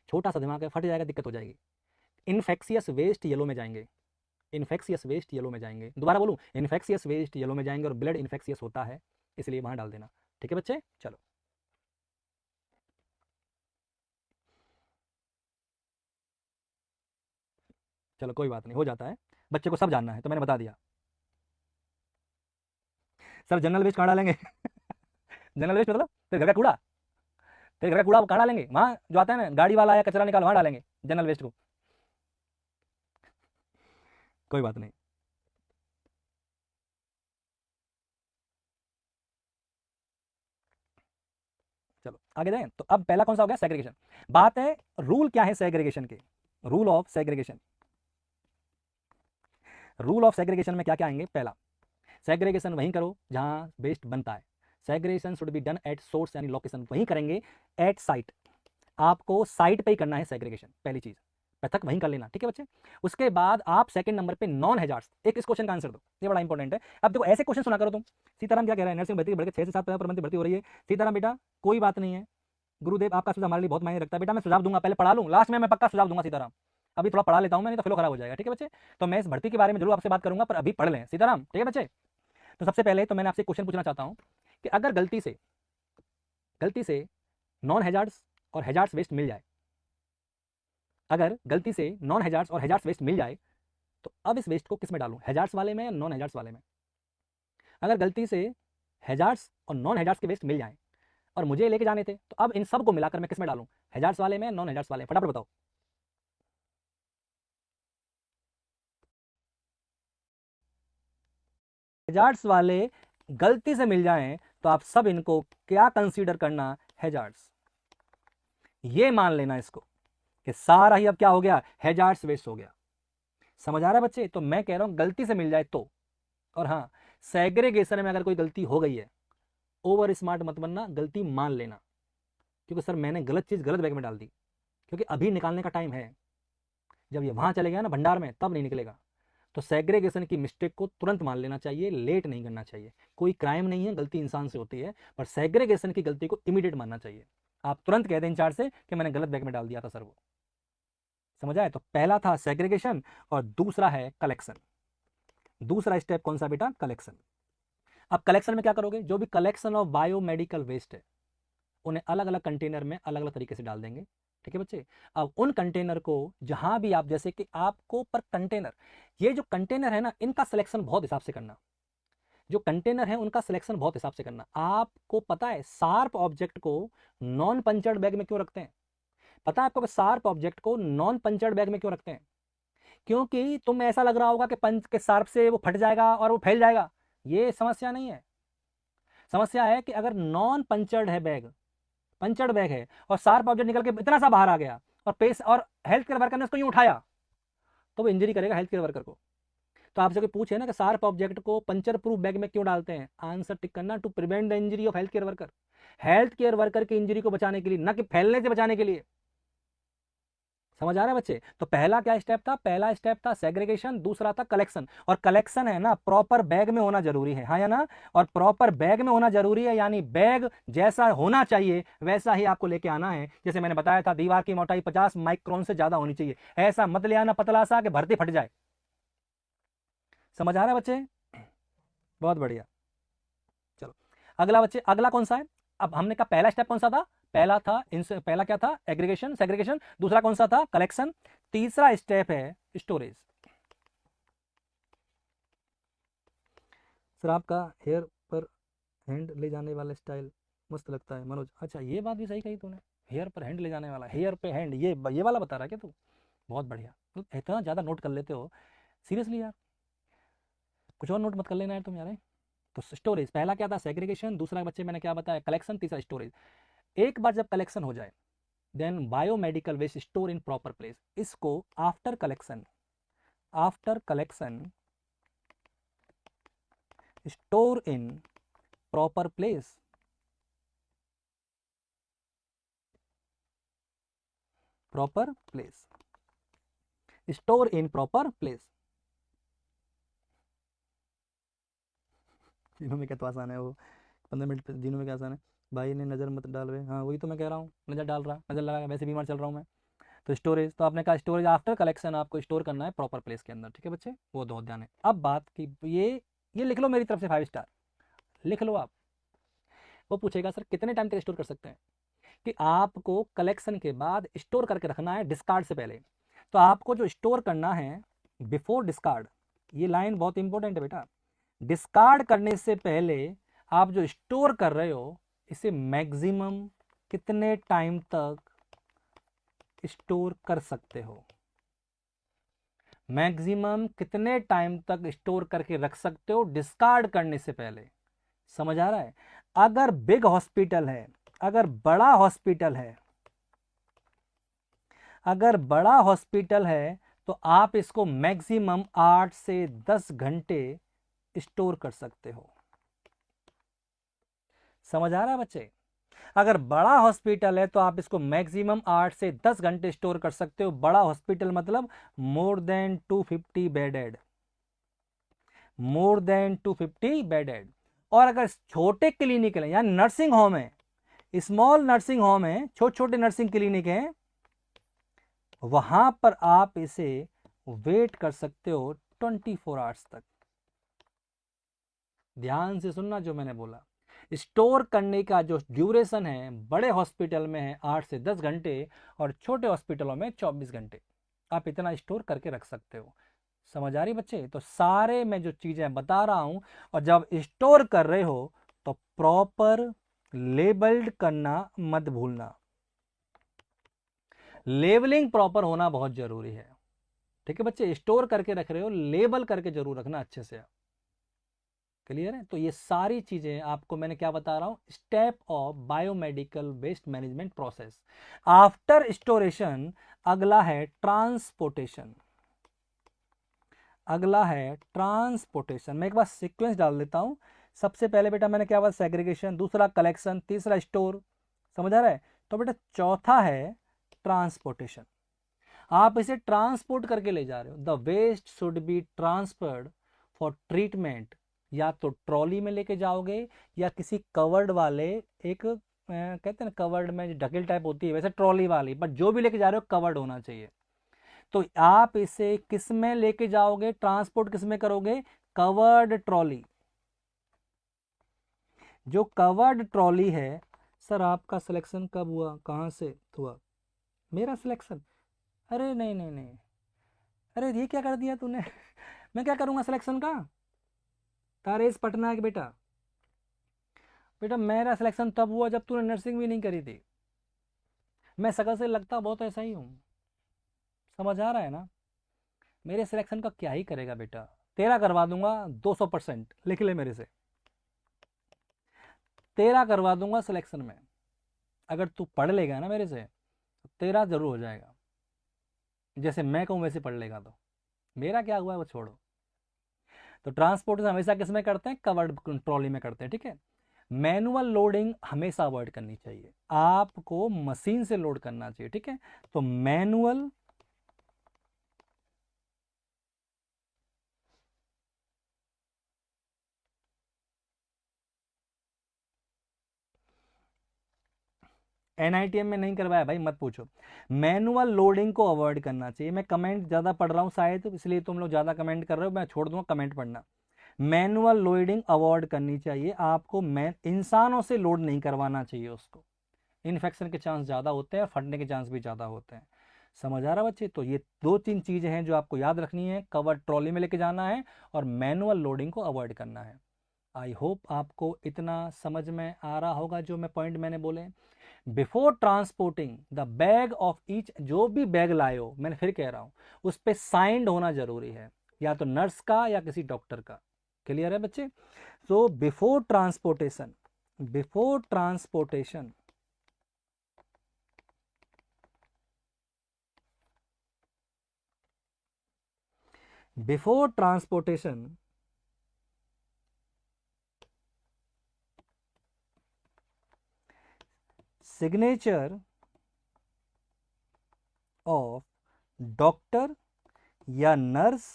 छोटा सा दिमाग है, फट जाएगा, दिक्कत हो जाएगी। इन्फेक्शियस वेस्ट येलो में जाएंगे, इन्फेक्शियस वेस्ट येलो में जाएंगे। दोबारा बोलूं, इन्फेक्शियस वेस्ट येलो में जाएंगे, और ब्लड इन्फेक्शियस होता है इसलिए वहां डाल देना। ठीक है बच्चे। चलो चलो कोई बात नहीं, हो जाता है, बच्चे को सब जानना है तो मैंने बता दिया। सर जनरल वेस्ट कहाँ डालेंगे जनरल वेस्ट मतलब तेरे घर का कूड़ा, तेरे घर का कूड़ा कहाँ डालेंगे, वहां जो आता है ना गाड़ी वाला या कचरा निकाल, वहां डालेंगे जनरल वेस्ट को। कोई बात नहीं। चलो आगे जाएं। तो अब पहला कौन सा हो गया, सेग्रीगेशन। बात है रूल क्या है सेग्रीगेशन के, rule of segregation. Rule of segregation में क्या क्या आएंगे। पहला, सेग्रीगेशन वहीं करो जहां वेस्ट बनता है। Segregation should be done at source, यानी लोकेशन वहीं करेंगे, एट साइट। आपको साइट पे ही करना है सेग्रीगेशन, पहली चीज। पृथक वहीं कर लेना, ठीक है बच्चे। उसके बाद आप सेकंड नंबर पे नॉन हैजार्ड्स, एक इस क्वेश्चन का आंसर दो, ये बड़ा इंपॉर्टेंट है। अब देखो ऐसे क्वेश्चन सुना करो तुम। सीताराम क्या कह रहा है, नर्सिंग भर्ती बढ़ के 6 से 7 पर मंथ भर्ती हो रही है। सीताराम बेटा कोई बात नहीं है, गुरुदेव आपका सुझाव हमारे लिए बहुत मायने रखता है। बेटा मैं सुझाव दूंगा, पहले पढ़ा लूँ, लास्ट में मैं पक्का सुझाव दूंगा सीताराम। अभी थोड़ा पढ़ा लेता हूँ मैं, नहीं तो फ्लो खराब हो जाएगा, ठीक है बच्चे। तो मैं इस भर्ती के बारे में जरूर आपसे बात करूंगा, पर अभी पढ़ लें सीताराम, ठीक है बच्चे। तो सबसे पहले तो मैंने आपसे क्वेश्चन पूछना चाहता हूँ कि अगर गलती से नॉन हैजार्ड्स और हैजार्ड्स वेस्ट मिल जाए, अगर गलती से नॉन हैजार्ड्स और हैजार्ड्स वेस्ट मिल जाए, तो अब इस वेस्ट को किस में डालूं, हैजार्ड्स वाले में या नॉन हैजार्ड्स वाले में। अगर गलती से हैजार्ड्स और नॉन हैजार्ड्स के वेस्ट मिल जाए और मुझे लेके जाने थे, तो अब इन सब को मिलाकर मैं किस में डालूं, हैजार्ड्स वाले में, नॉन हैजार्ड्स वाले में, फटाफट बताओ। हैजार्ड्स वाले गलती से मिल जाएं तो आप सब इनको क्या कंसीडर करना, हैजार्ड्स। ये मान लेना इसको कि सारा ही अब क्या हो गया, हैजार्ड्स वेस्ट हो गया। समझ आ रहा है बच्चे। तो मैं कह रहा हूं गलती से मिल जाए तो, और हाँ सेग्रीगेशन में अगर कोई गलती हो गई है, ओवर स्मार्ट मत बनना, गलती मान लेना, क्योंकि सर मैंने गलत चीज गलत बैग में डाल दी, क्योंकि अभी निकालने का टाइम है, जब ये वहां चले गया ना भंडार में तब नहीं निकलेगा। तो सेग्रीगेशन की मिस्टेक को तुरंत मान लेना चाहिए, लेट नहीं करना चाहिए। कोई क्राइम नहीं है, गलती इंसान से होती है, पर सेग्रीगेशन की गलती को इमीडिएट मानना चाहिए। आप तुरंत कह दें इंचार्ज से कि मैंने गलत बैग में डाल दिया था सर, वो समझ आए। तो पहला था सेग्रीगेशन और दूसरा है कलेक्शन। दूसरा स्टेप कौन सा बेटा, कलेक्शन। अब कलेक्शन में क्या करोगे, जो भी कलेक्शन ऑफ बायोमेडिकल वेस्ट है उन्हें अलग अलग कंटेनर में अलग अलग तरीके से डाल देंगे, ठीक है बच्चे। अब उन कंटेनर को जहां भी आप, जैसे कि आपको पर कंटेनर, ये जो कंटेनर है ना इनका सिलेक्शन बहुत हिसाब से करना, जो कंटेनर है उनका सिलेक्शन बहुत हिसाब से करना। आपको पता है शार्प ऑब्जेक्ट को नॉन पंचर्ड बैग में क्यों रखते हैं, पता है आपको शार्प ऑब्जेक्ट को नॉन पंचर्ड बैग में क्यों रखते हैं, क्योंकि तुम ऐसा लग रहा होगा कि पंच के शार्प से वो फट जाएगा और वो फैल जाएगा, ये समस्या नहीं है। समस्या है कि अगर नॉन पंचर्ड है बैग, पंचर्ड बैग है और शार्प ऑब्जेक्ट निकल के इतना सा बाहर आ गया और पेस और हेल्थ केयर वर्कर ने उसको यूं उठाया, तो वो इंजरी करेगा हेल्थ केयर वर्कर को। तो आपसे कोई पूछे ना कि शार्प ऑब्जेक्ट को पंचर प्रूफ बैग में क्यों डालते हैं, आंसर टिक करना, to prevent the injury of health care worker, health care worker की इंजरी को बचाने के लिए, ना कि फैलने से बचाने के लिए। समझ आ रहा है बच्चे। तो पहला क्या स्टेप था, पहला स्टेप था सेग्रीगेशन, दूसरा था कलेक्शन। और कलेक्शन है ना प्रॉपर बैग में होना जरूरी है, हाँ या ना। और प्रॉपर बैग में होना जरूरी है, यानी बैग जैसा होना चाहिए वैसा ही आपको लेके आना है। जैसे मैंने बताया था दीवार की मोटाई 50 माइक्रोन से ज्यादा होनी चाहिए, ऐसा मत ले आना पतला सा कि भर्ती फट जाए। समझ आ रहा है बच्चे, बहुत बढ़िया। चलो अगला बच्चे, अगला कौन सा है। अब हमने कहा पहला स्टेप कौन सा था, पहला क्या था, एग्रीगेशन सेग्रीगेशन, दूसरा कौन सा था, कलेक्शन, तीसरा स्टेप है स्टोरेज। सर आपका हेयर पर हैंड ले जाने वाला स्टाइल मस्त लगता है मनोज। अच्छा ये बात भी सही कही तूने, हेयर पर हैंड ले जाने वाला, हेयर पे हैंड, ये वाला बता रहा है क्या तू, बहुत बढ़िया। तो इतना ज्यादा नोट कर लेते हो, सीरियसली यार कुछ और नोट मत कर लेना यार तुम यार। तो स्टोरेज पहला क्या था, सेग्रीगेशन, दूसरा बच्चे मैंने क्या बताया, कलेक्शन, तीसरा स्टोरेज। एक बार जब कलेक्शन हो जाए then biomedical waste store in proper place. इसको after collection store in proper place, store in proper place. दिनों में क्या तो आसान है वो, 15 मिनट दिनों में क्या आसान है भाई ने नज़र मत डाल वे, हाँ वही तो मैं कह रहा हूँ, नज़र डाल रहा, नज़र लगा, वैसे बीमार चल रहा हूँ मैं। तो स्टोरेज, तो आपने कहा स्टोरेज आफ्टर कलेक्शन आपको स्टोर करना है प्रॉपर प्लेस के अंदर, ठीक है बच्चे, वो बहुत ध्यान है। अब बात की ये लिख लो मेरी तरफ से 5 स्टार लिख लो आप। वो पूछेगा सर कितने टाइम तक स्टोर कर सकते हैं, कि आपको कलेक्शन के बाद स्टोर करके रखना है डिस्कार्ड से पहले। तो आपको जो स्टोर करना है बिफोर डिस्कार्ड, ये लाइन बहुत इंपॉर्टेंट है बेटा, डिस्कार्ड करने से पहले आप जो स्टोर कर रहे हो इसे मैक्सिमम कितने टाइम तक स्टोर कर सकते हो, मैक्सिमम कितने टाइम तक स्टोर करके रख सकते हो डिस्कार्ड करने से पहले। समझ आ रहा है। अगर बिग हॉस्पिटल है, अगर बड़ा हॉस्पिटल है, अगर बड़ा हॉस्पिटल है तो आप इसको मैक्सिमम 8 से 10 घंटे स्टोर कर सकते हो। समझ आ रहा है बच्चे। अगर बड़ा हॉस्पिटल है तो आप इसको मैक्सिमम 8 से 10 घंटे स्टोर कर सकते हो। बड़ा हॉस्पिटल मतलब more than 250 bedded, more than 250 bedded. और अगर छोटे क्लिनिक है या नर्सिंग होम है, स्मॉल नर्सिंग होम है, छोटे छोटे नर्सिंग क्लिनिक है, वहां पर आप इसे वेट कर सकते हो 24 आवर्स तक। ध्यान से सुनना जो मैंने बोला, स्टोर करने का जो ड्यूरेशन है बड़े हॉस्पिटल में है 8 से 10 घंटे और छोटे हॉस्पिटलों में 24 घंटे। आप इतना स्टोर करके रख सकते हो। समझ आ रही बच्चे? तो सारे मैं जो चीजें बता रहा हूं, और जब स्टोर कर रहे हो तो प्रॉपर लेबल्ड करना मत भूलना। लेबलिंग प्रॉपर होना बहुत जरूरी है। ठीक है बच्चे, स्टोर करके रख रहे हो, लेबल करके जरूर रखना अच्छे से। क्लियर है? तो ये सारी चीजें आपको मैंने क्या बता रहा हूं, step of biomedical waste management process. After storation अगला है ट्रांसपोर्टेशन। अगला है ट्रांसपोर्टेशन। मैं एक बार सीक्वेंस डाल देता हूं। सबसे पहले बेटा मैंने क्या बोला, सेग्रीगेशन, दूसरा कलेक्शन, तीसरा स्टोर। समझ आ रहा है? तो बेटा चौथा है ट्रांसपोर्टेशन। आप इसे ट्रांसपोर्ट करके ले जा रहे हो। The waste should be transferred for treatment. या तो ट्रॉली में लेके जाओगे या किसी कवर्ड वाले, एक कहते हैं ना कवर्ड में ढकेल टाइप होती है, वैसे ट्रॉली वाली, बट जो भी लेके जा रहे हो कवर्ड होना चाहिए। तो आप इसे किस में लेके जाओगे, ट्रांसपोर्ट किस में करोगे, कवर्ड ट्रॉली। जो कवर्ड ट्रॉली है, सर आपका सिलेक्शन कब हुआ, कहां से हुआ? मेरा सिलेक्शन? अरे नहीं नहीं नहीं, अरे ये क्या कर दिया तूने मैं क्या करूंगा सिलेक्शन का? तारेश पटना के बेटा, बेटा मेरा सिलेक्शन तब हुआ जब तूने नर्सिंग भी नहीं करी थी। मैं शकल से लगता बहुत ऐसा ही हूं। समझ आ रहा है ना? मेरे सिलेक्शन का क्या ही करेगा बेटा, तेरा करवा दूंगा 200%, लिख ले मेरे से, तेरा करवा दूंगा सिलेक्शन में। अगर तू पढ़ लेगा ना मेरे से तो तेरा जरूर हो जाएगा। जैसे मैं कहूं वैसे पढ़ लेगा तो मेरा क्या हुआ है वो छोड़ो। तो ट्रांसपोर्ट हमेशा किस में करते हैं, कवर्ड ट्रॉली में करते हैं। ठीक है, मैनुअल लोडिंग हमेशा अवॉइड करनी चाहिए, आपको मशीन से लोड करना चाहिए। ठीक है, तो मैनुअल एनआईटीएम में नहीं करवाया भाई, मत पूछो। मैनुअल लोडिंग को अवॉइड करना चाहिए। मैं कमेंट ज़्यादा पढ़ रहा हूँ शायद, इसलिए तुम लोग ज़्यादा कमेंट कर रहे हो, मैं छोड़ दूंगा कमेंट पढ़ना। मैनुअल लोडिंग अवॉइड करनी चाहिए आपको। इंसानों से लोड नहीं करवाना चाहिए उसको, इन्फेक्शन के चांस ज़्यादा होते हैं, फटने के चांस भी ज़्यादा होते हैं। समझ आ रहा बच्चे? तो ये 2-3 चीज़ें हैं जो आपको याद रखनी है, कवर ट्रॉली में लेके जाना है और मैनुअल लोडिंग को अवॉइड करना है। आई होप आपको इतना समझ में आ रहा होगा जो मैं पॉइंट मैंने बोले। Before transporting the bag of each, जो भी बैग लाए हो, मैंने फिर कह रहा हूं, उस पर साइंड होना जरूरी है, या तो नर्स का या किसी डॉक्टर का। क्लियर है बच्चे? So before transportation, before transportation before transportation signature of doctor या नर्स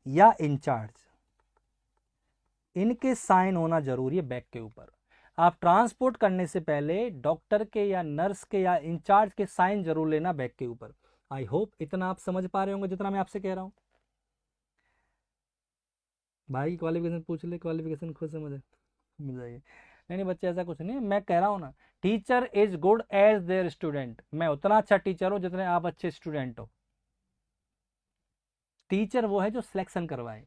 या इंचार्ज, इनके साइन होना जरूरी है बैग के ऊपर। आप ट्रांसपोर्ट करने से पहले डॉक्टर के या नर्स के या इंचार्ज के साइन जरूर लेना बैग के ऊपर। आई होप इतना आप समझ पा रहे होंगे जितना मैं आपसे कह रहा हूं। भाई क्वालिफिकेशन पूछ ले, क्वालिफिकेशन खुद समझ मिल जाएगी। नहीं नहीं बच्चे, ऐसा कुछ नहीं, मैं कह रहा हूँ ना, teacher is good as their student. मैं उतना अच्छा टीचर हूं जितने आप अच्छे स्टूडेंट हो। टीचर वो है जो सिलेक्शन करवाए।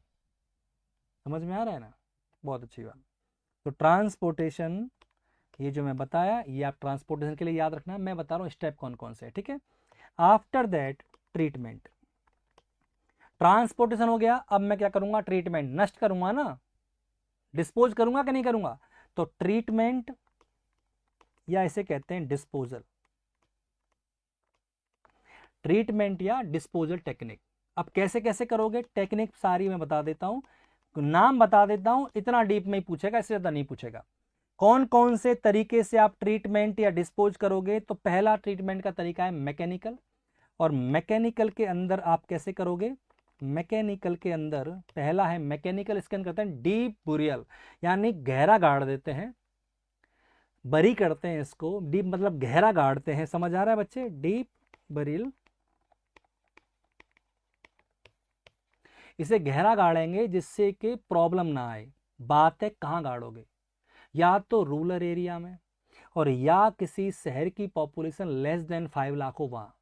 समझ में आ रहा है ना? बहुत अच्छी बात। तो ट्रांसपोर्टेशन, ये जो मैं बताया, ये आप ट्रांसपोर्टेशन के लिए याद रखना। मैं बता रहा हूँ स्टेप कौन कौन से है। ठीक है, आफ्टर दैट ट्रीटमेंट। ट्रांसपोर्टेशन हो गया, अब मैं क्या करूंगा, ट्रीटमेंट, नष्ट करूंगा ना, डिस्पोज करूंगा कि नहीं करूंगा? तो ट्रीटमेंट, या इसे कहते हैं डिस्पोजल, ट्रीटमेंट या डिस्पोजल टेक्निक। अब कैसे कैसे करोगे, टेक्निक सारी मैं बता देता हूं, नाम बता देता हूं, इतना डीप में ही पूछेगा, इससे ज्यादा नहीं पूछेगा। कौन कौन से तरीके से आप ट्रीटमेंट या डिस्पोज करोगे? तो पहला ट्रीटमेंट का तरीका है मैकेनिकल, और मैकेनिकल के अंदर आप कैसे करोगे? मैकेनिकल के अंदर पहला है मैकेनिकल, इसके अंदर करते हैं डीप बुरियल, यानी गहरा गाड़ देते हैं, बरी करते हैं इसको। डीप मतलब गहरा गाड़ते हैं, समझ आ रहा है बच्चे? डीप बरियल, इसे गहरा गाड़ेंगे जिससे कि प्रॉब्लम ना आए। बात है कहाँ गाड़ोगे? या तो रूरल एरिया में, और या किसी शहर की पॉपुलेशन लेस देन 5 लाख हो वहाँ,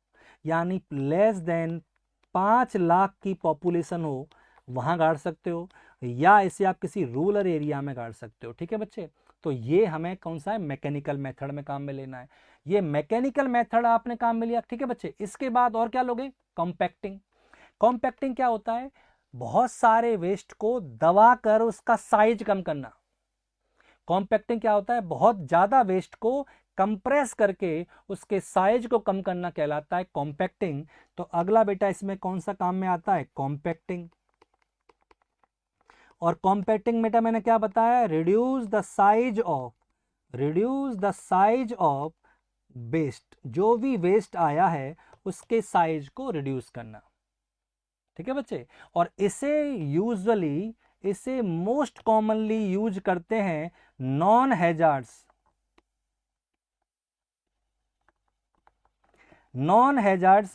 यानी लेस देन 5 लाख की पॉपुलेशन हो वहाँ गाड़ सकते हो, या इसे आप किसी रूरल एरिया में गाड़ सकते हो। ठीक है बच्चे? तो ये हमें कौन सा है? मैकेनिकल मेथड में काम में लेना है। ये मैकेनिकल मेथड आपने काम में लिया। ठीक है बच्चे? इसके बाद और क्या लोगे? कॉम्पैक्टिंग। कॉम्पैक्टिंग क्या होता है? बहुत सारे वेस्ट को दबा कर उसका साइज कम करना। कॉम्पैक्टिंग क्या होता है? बहुत ज्यादा वेस्ट को कंप्रेस करके उसके साइज को कम करना कहलाता है कॉम्पैक्टिंग। तो अगला बेटा इसमें कौन सा काम में आता है? कॉम्पैक्टिंग। और कॉम्पैक्टिंग बेटा मैंने क्या बताया? Reduce the size of waste, जो भी वेस्ट आया है उसके साइज को रिड्यूस करना। ठीक है बच्चे? और इसे मोस्ट कॉमनली यूज करते हैं नॉन हैजार्ड्स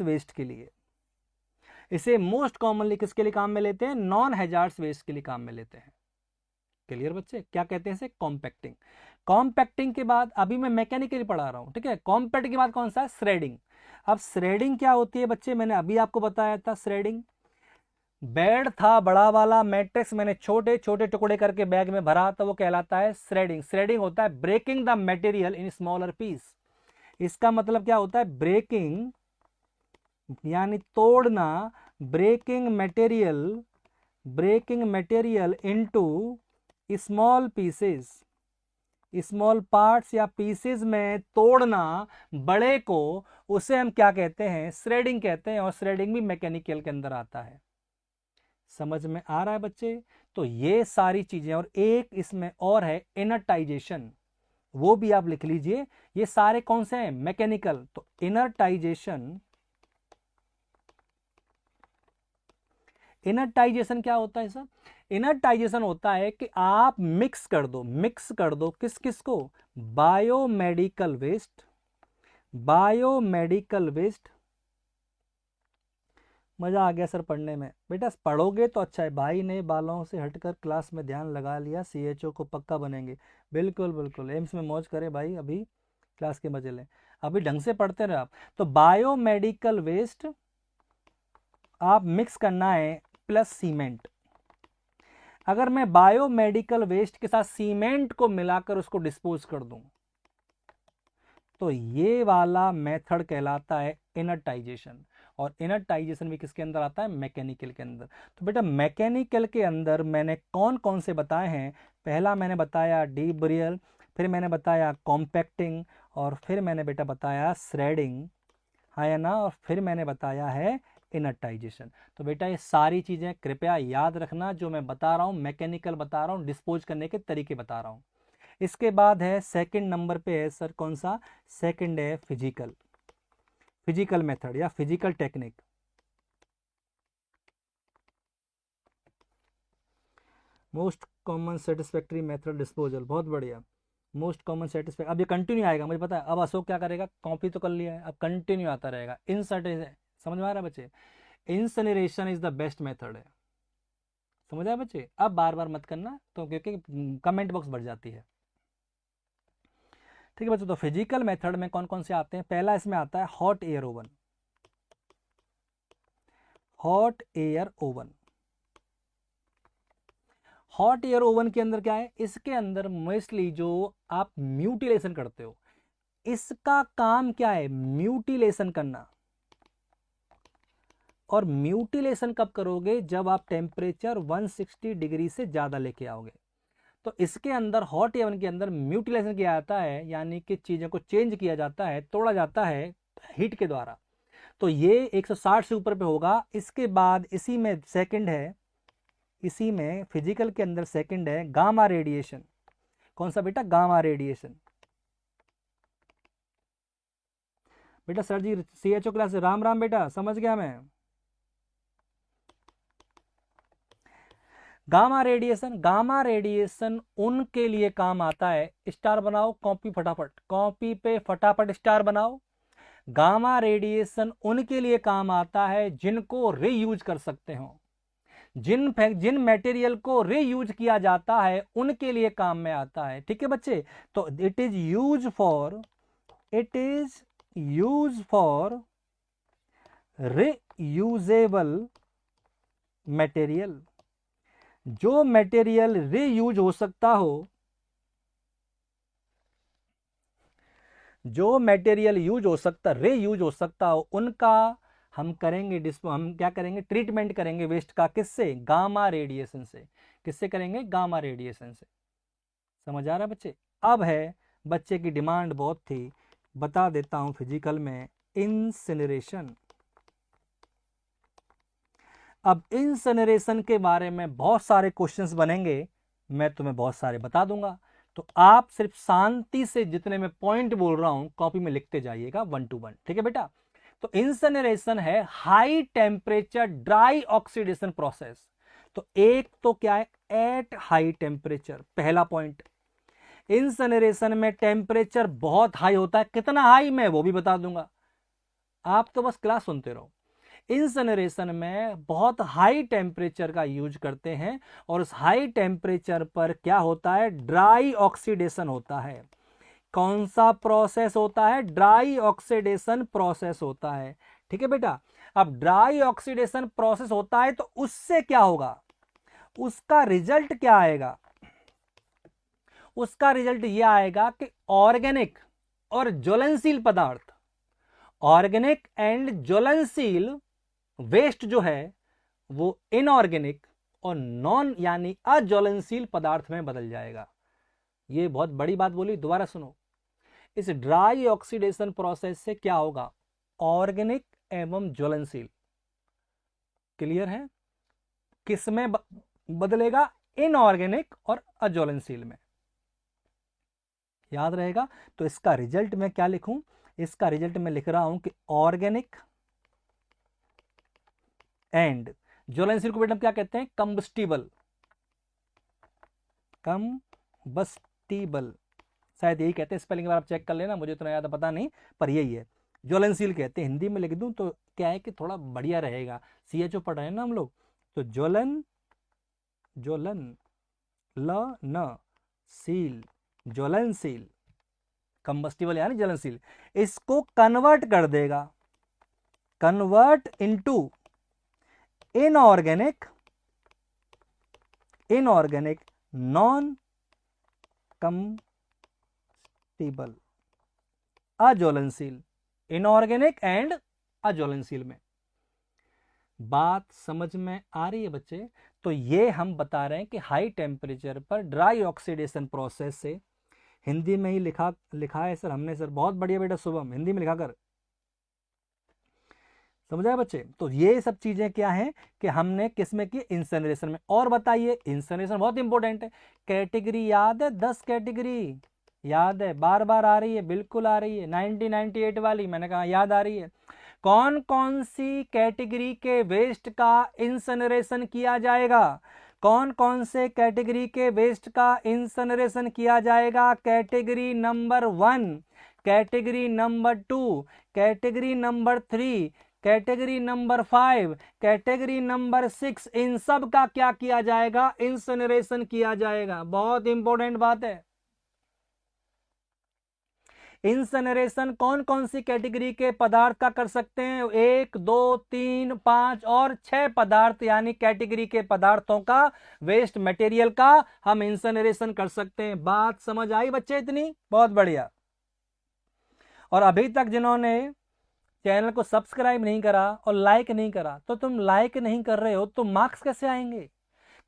वेस्ट के लिए। इसे मोस्ट कॉमनली किसके लिए काम में लेते हैं? नॉन हैजार्ड्स वेस्ट के लिए काम में लेते हैं। क्लियर बच्चे? क्या कहते हैं इसे? कॉम्पैक्टिंग। कॉम्पैक्टिंग के बाद अभी मैं मैकेनिकली पढ़ा रहा हूं। ठीक है? कॉम्पैक्ट के बाद कौन सा है? श्रेडिंग। अब श्रेडिंग क्या होती है बच्चे? मैंने अभी आपको बताया था। श्रेडिंग, बेड था बड़ा वाला मैट्रिक्स, मैंने छोटे छोटे टुकड़े करके बैग में भरा, तो वो कहलाता है श्रेडिंग। श्रेडिंग होता है breaking the material in smaller piece. इसका मतलब क्या होता है? ब्रेकिंग यानी तोड़ना, breaking material into small pieces, small parts या पीसेस में तोड़ना बड़े को, उसे हम क्या कहते हैं? श्रेडिंग कहते हैं। और श्रेडिंग भी मैकेनिकल के अंदर आता है। समझ में आ रहा है बच्चे? तो ये सारी चीजें, और एक इसमें और है इनर्टाइजेशन, वो भी आप लिख लीजिए। ये सारे कौन से हैं? मैकेनिकल। तो इनर्टाइजेशन क्या होता है सर? इनर्टाइजेशन होता है कि आप मिक्स कर दो किस किस को? Biomedical waste. मजा आ गया सर पढ़ने में। बेटा पढ़ोगे तो अच्छा है, भाई ने बालों से हटकर क्लास में ध्यान लगा लिया, CHO को पक्का बनेंगे। बिल्कुल बिल्कुल, एम्स में मौज करें भाई, अभी क्लास के मजे लें, अभी ढंग से पढ़ते रहे आप। तो बायोमेडिकल वेस्ट आप मिक्स करना है प्लस सीमेंट। अगर मैं बायोमेडिकल वेस्ट के साथ सीमेंट को मिलाकर उसको डिस्पोज कर दूं, तो ये वाला मेथड कहलाता है इनर्टाइजेशन। और इनर्टाइजेशन भी किसके अंदर आता है? मैकेनिकल के अंदर। तो बेटा मैकेनिकल के अंदर मैंने कौन कौन से बताए हैं? पहला मैंने बताया डीप बुरियल, फिर मैंने बताया कॉम्पैक्टिंग, और फिर मैंने बेटा बताया श्रेडिंग, हाँ या ना, और फिर मैंने बताया है इनर्टाइजेशन। तो बेटा ये सारी चीजें कृपया याद रखना, जो मैं बता रहा हूं मैकेनिकल बता रहा हूं, डिस्पोज करने के तरीके बता रहा हूं। इसके बाद है सेकंड नंबर पे है सर कौन सा? सेकंड है फिजिकल मेथड या physical technique. Most common satisfactory method disposal, बहुत बढ़िया। मोस्ट कॉमन सेटिस्फैक्ट, अब ये कंटिन्यू आएगा मुझे पता है। अब अशोक क्या करेगा? कॉपी तो कर लिया है, अब कंटिन्यू आता रहेगा। समझ में आ रहा है बच्चे? Incineration is the best method है। समझ आया बच्चे? अब बार बार मत करना, तो क्योंकि कमेंट बॉक्स भर जाती है। ठीक है बच्चों? तो फिजिकल मेथड में कौन कौन से आते हैं? पहला इसमें आता है hot air oven. Hot air oven के अंदर क्या है? इसके अंदर मोस्टली जो आप म्यूटिलेशन करते हो, इसका काम क्या है? म्यूटिलेशन करना। और म्यूटिलेशन कब करोगे? जब आप टेम्परेचर 160 डिग्री से ज्यादा लेके आओगे। तो इसके अंदर हॉट एवन के अंदर म्यूटिलेशन किया जाता है, यानी कि चीजों को चेंज किया जाता है, तोड़ा जाता है हीट के द्वारा। तो ये 160 से ऊपर पे होगा। इसके बाद इसी में सेकंड है, इसी में फिजिकल के अंदर सेकंड है गामा रेडिएशन। कौन सा बेटा? Gamma radiation. बेटा सर जी CHO क्लास से राम राम बेटा, समझ गया मैं। गामा रेडिएशन, गामा रेडिएशन उनके लिए काम आता है, स्टार बनाओ कॉपी फटाफट, कॉपी पे फटाफट स्टार बनाओ। गामा रेडिएशन उनके लिए काम आता है जिनको रीयूज कर सकते हो, जिन मटेरियल को रीयूज किया जाता है उनके लिए काम में आता है। ठीक है बच्चे, तो it is use for reusable material. जो मटेरियल रीयूज हो सकता हो, जो मटेरियल रीयूज हो सकता हो, उनका हम क्या करेंगे? ट्रीटमेंट करेंगे वेस्ट का। किससे? गामा रेडिएशन से। किससे करेंगे? गामा रेडिएशन से। समझ आ रहा है बच्चे? अब है, बच्चे की डिमांड बहुत थी, बता देता हूं फिजिकल में, इंसिनरेशन। अब इंसिनरेशन के बारे में बहुत सारे क्वेश्चंस बनेंगे, मैं तुम्हें बहुत सारे बता दूंगा, तो आप सिर्फ शांति से जितने मैं पॉइंट बोल रहा हूं कॉपी में लिखते जाइएगा 1 to 1। ठीक है बेटा? तो इंसिनरेशन है high temperature dry oxidation process. तो एक तो क्या है? एट हाई टेम्परेचर, पहला पॉइंट। इंसिनरेशन में टेम्परेचर बहुत हाई होता है, कितना हाई मैं वो भी बता दूंगा, आप तो बस क्लास सुनते रहो। इंसिनरेशन में बहुत हाई टेम्परेचर का यूज करते हैं, और उस हाई टेम्परेचर पर क्या होता है? ड्राई ऑक्सीडेशन होता है। कौन सा प्रोसेस होता है? ड्राई ऑक्सीडेशन प्रोसेस होता है। ठीक है बेटा? अब ड्राई ऑक्सीडेशन प्रोसेस होता है तो उससे क्या होगा? उसका रिजल्ट क्या आएगा? उसका रिजल्ट यह आएगा कि ऑर्गेनिक और ज्वलनशील पदार्थ, ऑर्गेनिक एंड ज्वलनशील वेस्ट जो है वो इनऑर्गेनिक और नॉन यानी अज्वलनशील पदार्थ में बदल जाएगा। ये बहुत बड़ी बात बोली, दोबारा सुनो। इस ड्राई ऑक्सीडेशन प्रोसेस से क्या होगा? ऑर्गेनिक एवं ज्वलनशील। क्लियर है? किसमें बदलेगा? इनऑर्गेनिक और अज्वलनशील में। याद रहेगा? तो इसका रिजल्ट मैं क्या लिखूं? इसका रिजल्ट मैं लिख रहा हूं कि ऑर्गेनिक एंड ज्वलनशील को बेटा क्या कहते हैं? कंबस्टिबल। कंबस्टिबल शायद यही कहते हैं, स्पेलिंग बार आप चेक कर लेना, मुझे इतना याद पता नहीं, पर यही है। ज्वलनशील कहते हैं, हिंदी में लिख दूं तो क्या है कि थोड़ा बढ़िया रहेगा, CHO पढ़ रहे हैं ना हम लोग, तो ज्वलन ल न सील, ज्वलनशील, कंबस्टिबल यानी ज्वलनशील, इसको कन्वर्ट कर देगा, convert into inorganic non combustible, अज्वलनशील, इनऑर्गेनिक एंड अज्वलनशील में। बात समझ में आ रही है बच्चे? तो ये हम बता रहे हैं कि हाई टेम्परेचर पर ड्राई ऑक्सीडेशन प्रोसेस से, हिंदी में ही लिखा है सर हमने, सर बहुत बढ़िया बेटा शुभम, हिंदी में लिखा कर, समझाए बच्चे? तो ये सब चीजें क्या हैं कि हमने किसमें की? इंसिनरेशन में। और बताइए, इंसिनरेशन बहुत इंपॉर्टेंट है। कैटेगरी याद है? 10 कैटेगरी याद है? बार बार आ रही है, बिल्कुल आ रही है, 1998 वाली, मैंने कहा याद आ रही है। कौन कौन सी कैटेगरी के वेस्ट का इंसिनरेशन किया जाएगा? कौन कौन से कैटेगरी के वेस्ट का इंसिनरेशन किया जाएगा? Category number 1, category number 2, category number 3, category number 5, category number 6, इन सब का क्या किया जाएगा? इंसिनरेशन किया जाएगा। बहुत इंपॉर्टेंट बात है। इंसिनरेशन कौन कौन सी कैटेगरी के पदार्थ का कर सकते हैं? 1, 2, 3, 5 और 6 पदार्थ, यानी कैटेगरी के पदार्थों का, वेस्ट मटेरियल का हम इंसिनरेशन कर सकते हैं। बात समझ आई बच्चे इतनी? बहुत बढ़िया। और अभी तक जिन्होंने चैनल को सब्सक्राइब नहीं करा और लाइक नहीं करा, तो तुम लाइक नहीं कर रहे हो तो मार्क्स कैसे आएंगे?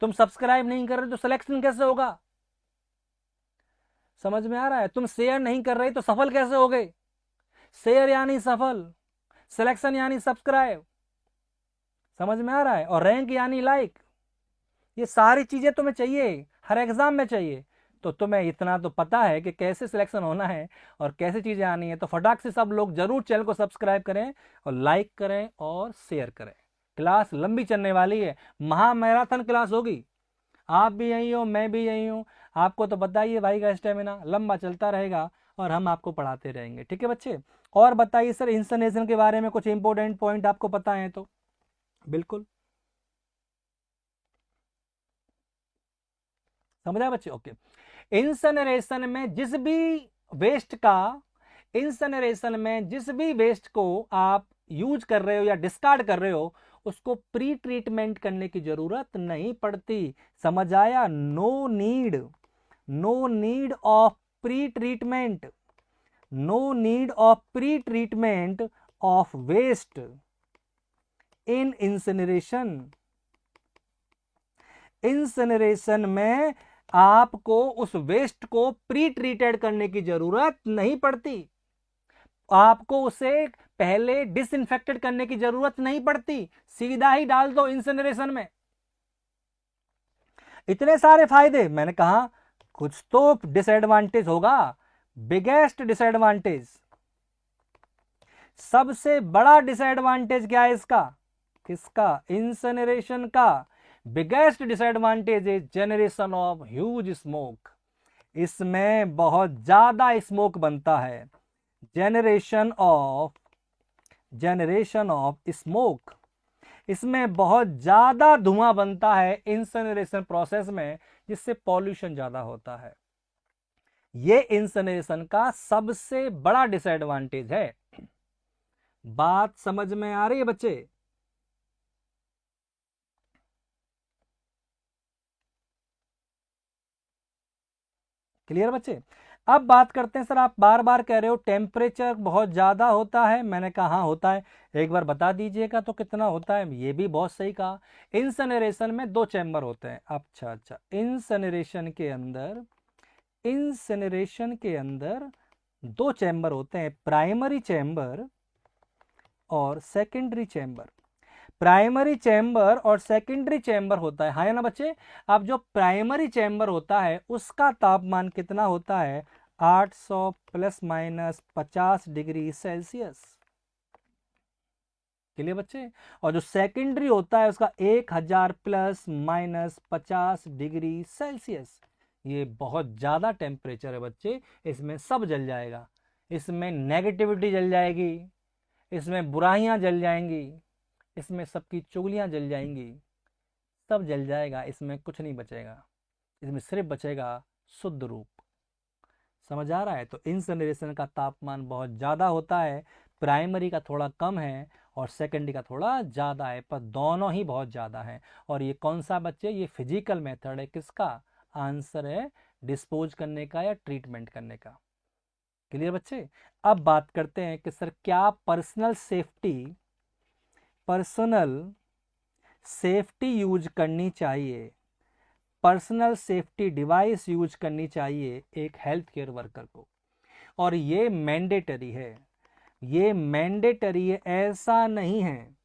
तुम सब्सक्राइब नहीं कर रहे तो सिलेक्शन कैसे होगा? समझ में आ रहा है? तुम शेयर नहीं कर रहे तो सफल कैसे हो गए? शेयर यानी सफल, सिलेक्शन यानी सब्सक्राइब, समझ में आ रहा है? और रैंक यानी लाइक। ये सारी चीजें तुम्हें चाहिए, हर एग्जाम में चाहिए। तो तुम्हें इतना तो पता है कि कैसे सिलेक्शन होना है और कैसे चीज़ें आनी है। तो फटाक से सब लोग जरूर चैनल को सब्सक्राइब करें और लाइक करें और शेयर करें। क्लास लंबी चलने वाली है, महा मैराथन क्लास होगी। आप भी यहीं हो, मैं भी यहीं हूँ। आपको तो पता ही है भाई का स्टेमिना लंबा चलता रहेगा और हम आपको पढ़ाते रहेंगे। ठीक है बच्चे, और बताइए सर इंसनेशन के बारे में कुछ इंपॉर्टेंट पॉइंट आपको पता है तो बिल्कुल समझा बच्चे। ओके, इंसनरेशन में जिस भी वेस्ट का, इंसनरेशन में जिस भी वेस्ट को आप यूज कर रहे हो या डिस्कार्ड कर रहे हो उसको प्री ट्रीटमेंट करने की जरूरत नहीं पड़ती। समझ आया? No need, no need of pre treatment, no need of pre treatment of waste in incineration. Incineration में आपको उस वेस्ट को प्री ट्रीटेड करने की जरूरत नहीं पड़ती, आपको उसे पहले डिसइंफेक्टेड करने की जरूरत नहीं पड़ती, सीधा ही डाल दो इंसिनरेशन में। इतने सारे फायदे, मैंने कहा कुछ तो डिसएडवांटेज होगा। बिगेस्ट डिसएडवांटेज, सबसे बड़ा डिसएडवांटेज क्या है इसका? किसका? इंसिनरेशन का। Biggest disadvantage is generation of huge smoke. इसमें बहुत ज्यादा स्मोक बनता है। जनरेशन ऑफ स्मोक, इसमें बहुत ज्यादा धुआं बनता है इंसिनरेशन प्रोसेस में, जिससे पॉल्यूशन ज्यादा होता है। ये इंसिनरेशन का सबसे बड़ा डिसएडवांटेज है। बात समझ में आ रही है बच्चे? क्लियर बच्चे? अब बात करते हैं, सर आप बार बार कह रहे हो टेम्परेचर बहुत ज्यादा होता है। मैंने कहा हाँ होता है, एक बार बता दीजिएगा तो कितना होता है। ये भी बहुत सही कहा। इंसिनरेशन में 2 चैम्बर होते हैं। अच्छा, इंसिनरेशन के अंदर 2 चैम्बर होते हैं, प्राइमरी चैम्बर और सेकेंडरी चैम्बर। प्राइमरी चैम्बर और सेकेंडरी चैम्बर होता है, हाँ या ना बच्चे? अब जो प्राइमरी चैम्बर होता है उसका तापमान कितना होता है? 800 प्लस माइनस 50 डिग्री सेल्सियस। के लिए बच्चे? और जो सेकेंडरी होता है उसका 1000 प्लस माइनस 50 डिग्री सेल्सियस। ये बहुत ज्यादा टेम्परेचर है बच्चे, इसमें सब जल जाएगा। इसमें नेगेटिविटी जल जाएगी, इसमें बुराइयां जल जाएंगी, इसमें सबकी चुगलियां जल जाएंगी, सब जल जाएगा, इसमें कुछ नहीं बचेगा। इसमें सिर्फ बचेगा शुद्ध रूप। समझ आ रहा है? तो इंसिनरेशन का तापमान बहुत ज़्यादा होता है, प्राइमरी का थोड़ा कम है और सेकेंडरी का थोड़ा ज़्यादा है, पर दोनों ही बहुत ज़्यादा है। और ये कौन सा बच्चे? ये फिजिकल मेथड है। किसका? आंसर है डिस्पोज करने का या ट्रीटमेंट करने का। क्लियर बच्चे? अब बात करते हैं कि सर क्या पर्सनल सेफ्टी यूज करनी चाहिए, पर्सनल सेफ्टी डिवाइस यूज करनी चाहिए एक हेल्थ केयर वर्कर को। और ये मैंडेटरी है, ये मैंडेटरी है, ऐसा नहीं है।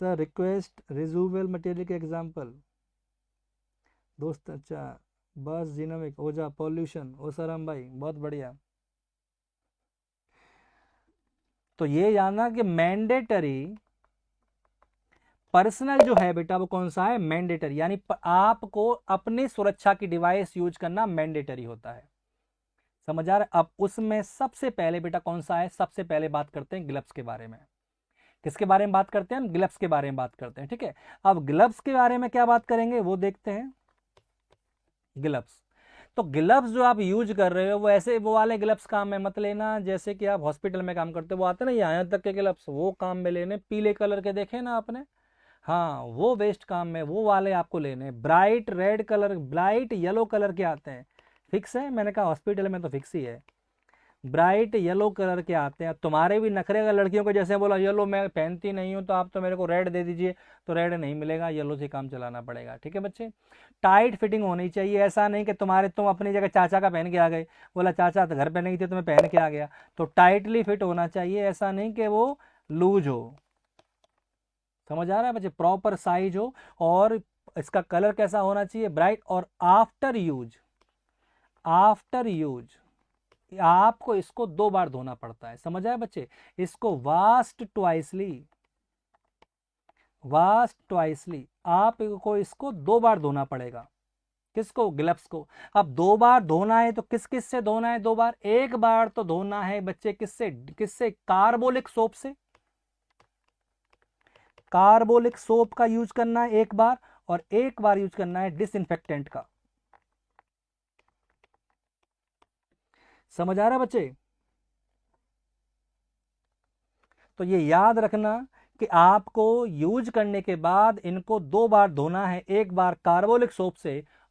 सर रिक्वेस्ट रिजूवेबल मटेरियल के एग्जांपल दोस्त। अच्छा, बस जीनोमिक, ओजा, पॉल्यूशन, ओसराम भाई, बहुत बढ़िया। तो ये जानना कि मैंडेटरी पर्सनल जो है बेटा वो कौन सा है? मैंडेटरी, यानी आपको अपनी सुरक्षा की डिवाइस यूज करना मैंडेटरी होता है। समझ आ रहा है? अब उसमें सबसे पहले बेटा कौन सा है? सबसे पहले बात करते हैं ग्लव्स के बारे में। किसके बारे में बात करते हैं? हम ग्लव्स के बारे में बात करते हैं। ठीक है, अब ग्लव्स के बारे में क्या बात करेंगे वो देखते हैं। ग्लव्स, तो ग्लव्स जो आप यूज कर रहे हो वो ऐसे वो वाले ग्लव्स काम में मत लेना जैसे कि आप हॉस्पिटल में काम करते हो, वो आते ना यहाँ तक के ग्लव्स, वो काम में लेने। पीले कलर के देखे ना आपने? हाँ, वो वेस्ट काम में वो वाले आपको लेने। Bright red colour, bright yellow colour के आते हैं, फिक्स है। मैंने कहा हॉस्पिटल में तो फिक्स ही है, ब्राइट येलो कलर के आते हैं। तुम्हारे भी नखरे का लड़कियों को जैसे बोला येलो मैं पहनती नहीं हूँ तो आप तो मेरे को रेड दे दीजिए, तो रेड नहीं मिलेगा, येलो से काम चलाना पड़ेगा। ठीक है बच्चे? टाइट फिटिंग होनी चाहिए, ऐसा नहीं कि तुम अपनी जगह चाचा का पहन के आ गए, बोला चाचा तो घर पहने थे तो मैं पहन के आ गया। तो टाइटली फिट होना चाहिए, ऐसा नहीं कि वो लूज हो। समझ आ रहा है बच्चे, प्रॉपर साइज हो और इसका कलर कैसा होना चाहिए, ब्राइट। और आफ्टर यूज आपको इसको 2 बार धोना पड़ता है। समझ आया बच्चे, इसको वास्ट ट्वाइसली आपको इसको 2 बार धोना पड़ेगा। किसको, ग्लव्स को। अब 2 बार धोना है तो किस किस से धोना है 2 बार, एक बार तो धोना है बच्चे किससे किससे, कार्बोलिक सोप से, कार्बोलिक सोप का यूज करना है एक बार, और एक बार यूज करना है डिसइंफेक्टेंट का। समझ आ रहा है बच्चे। तो ये याद रखना कि आपको यूज करने के बाद इनको 2 बार धोना है, एक बार कार्बोलिक सोप से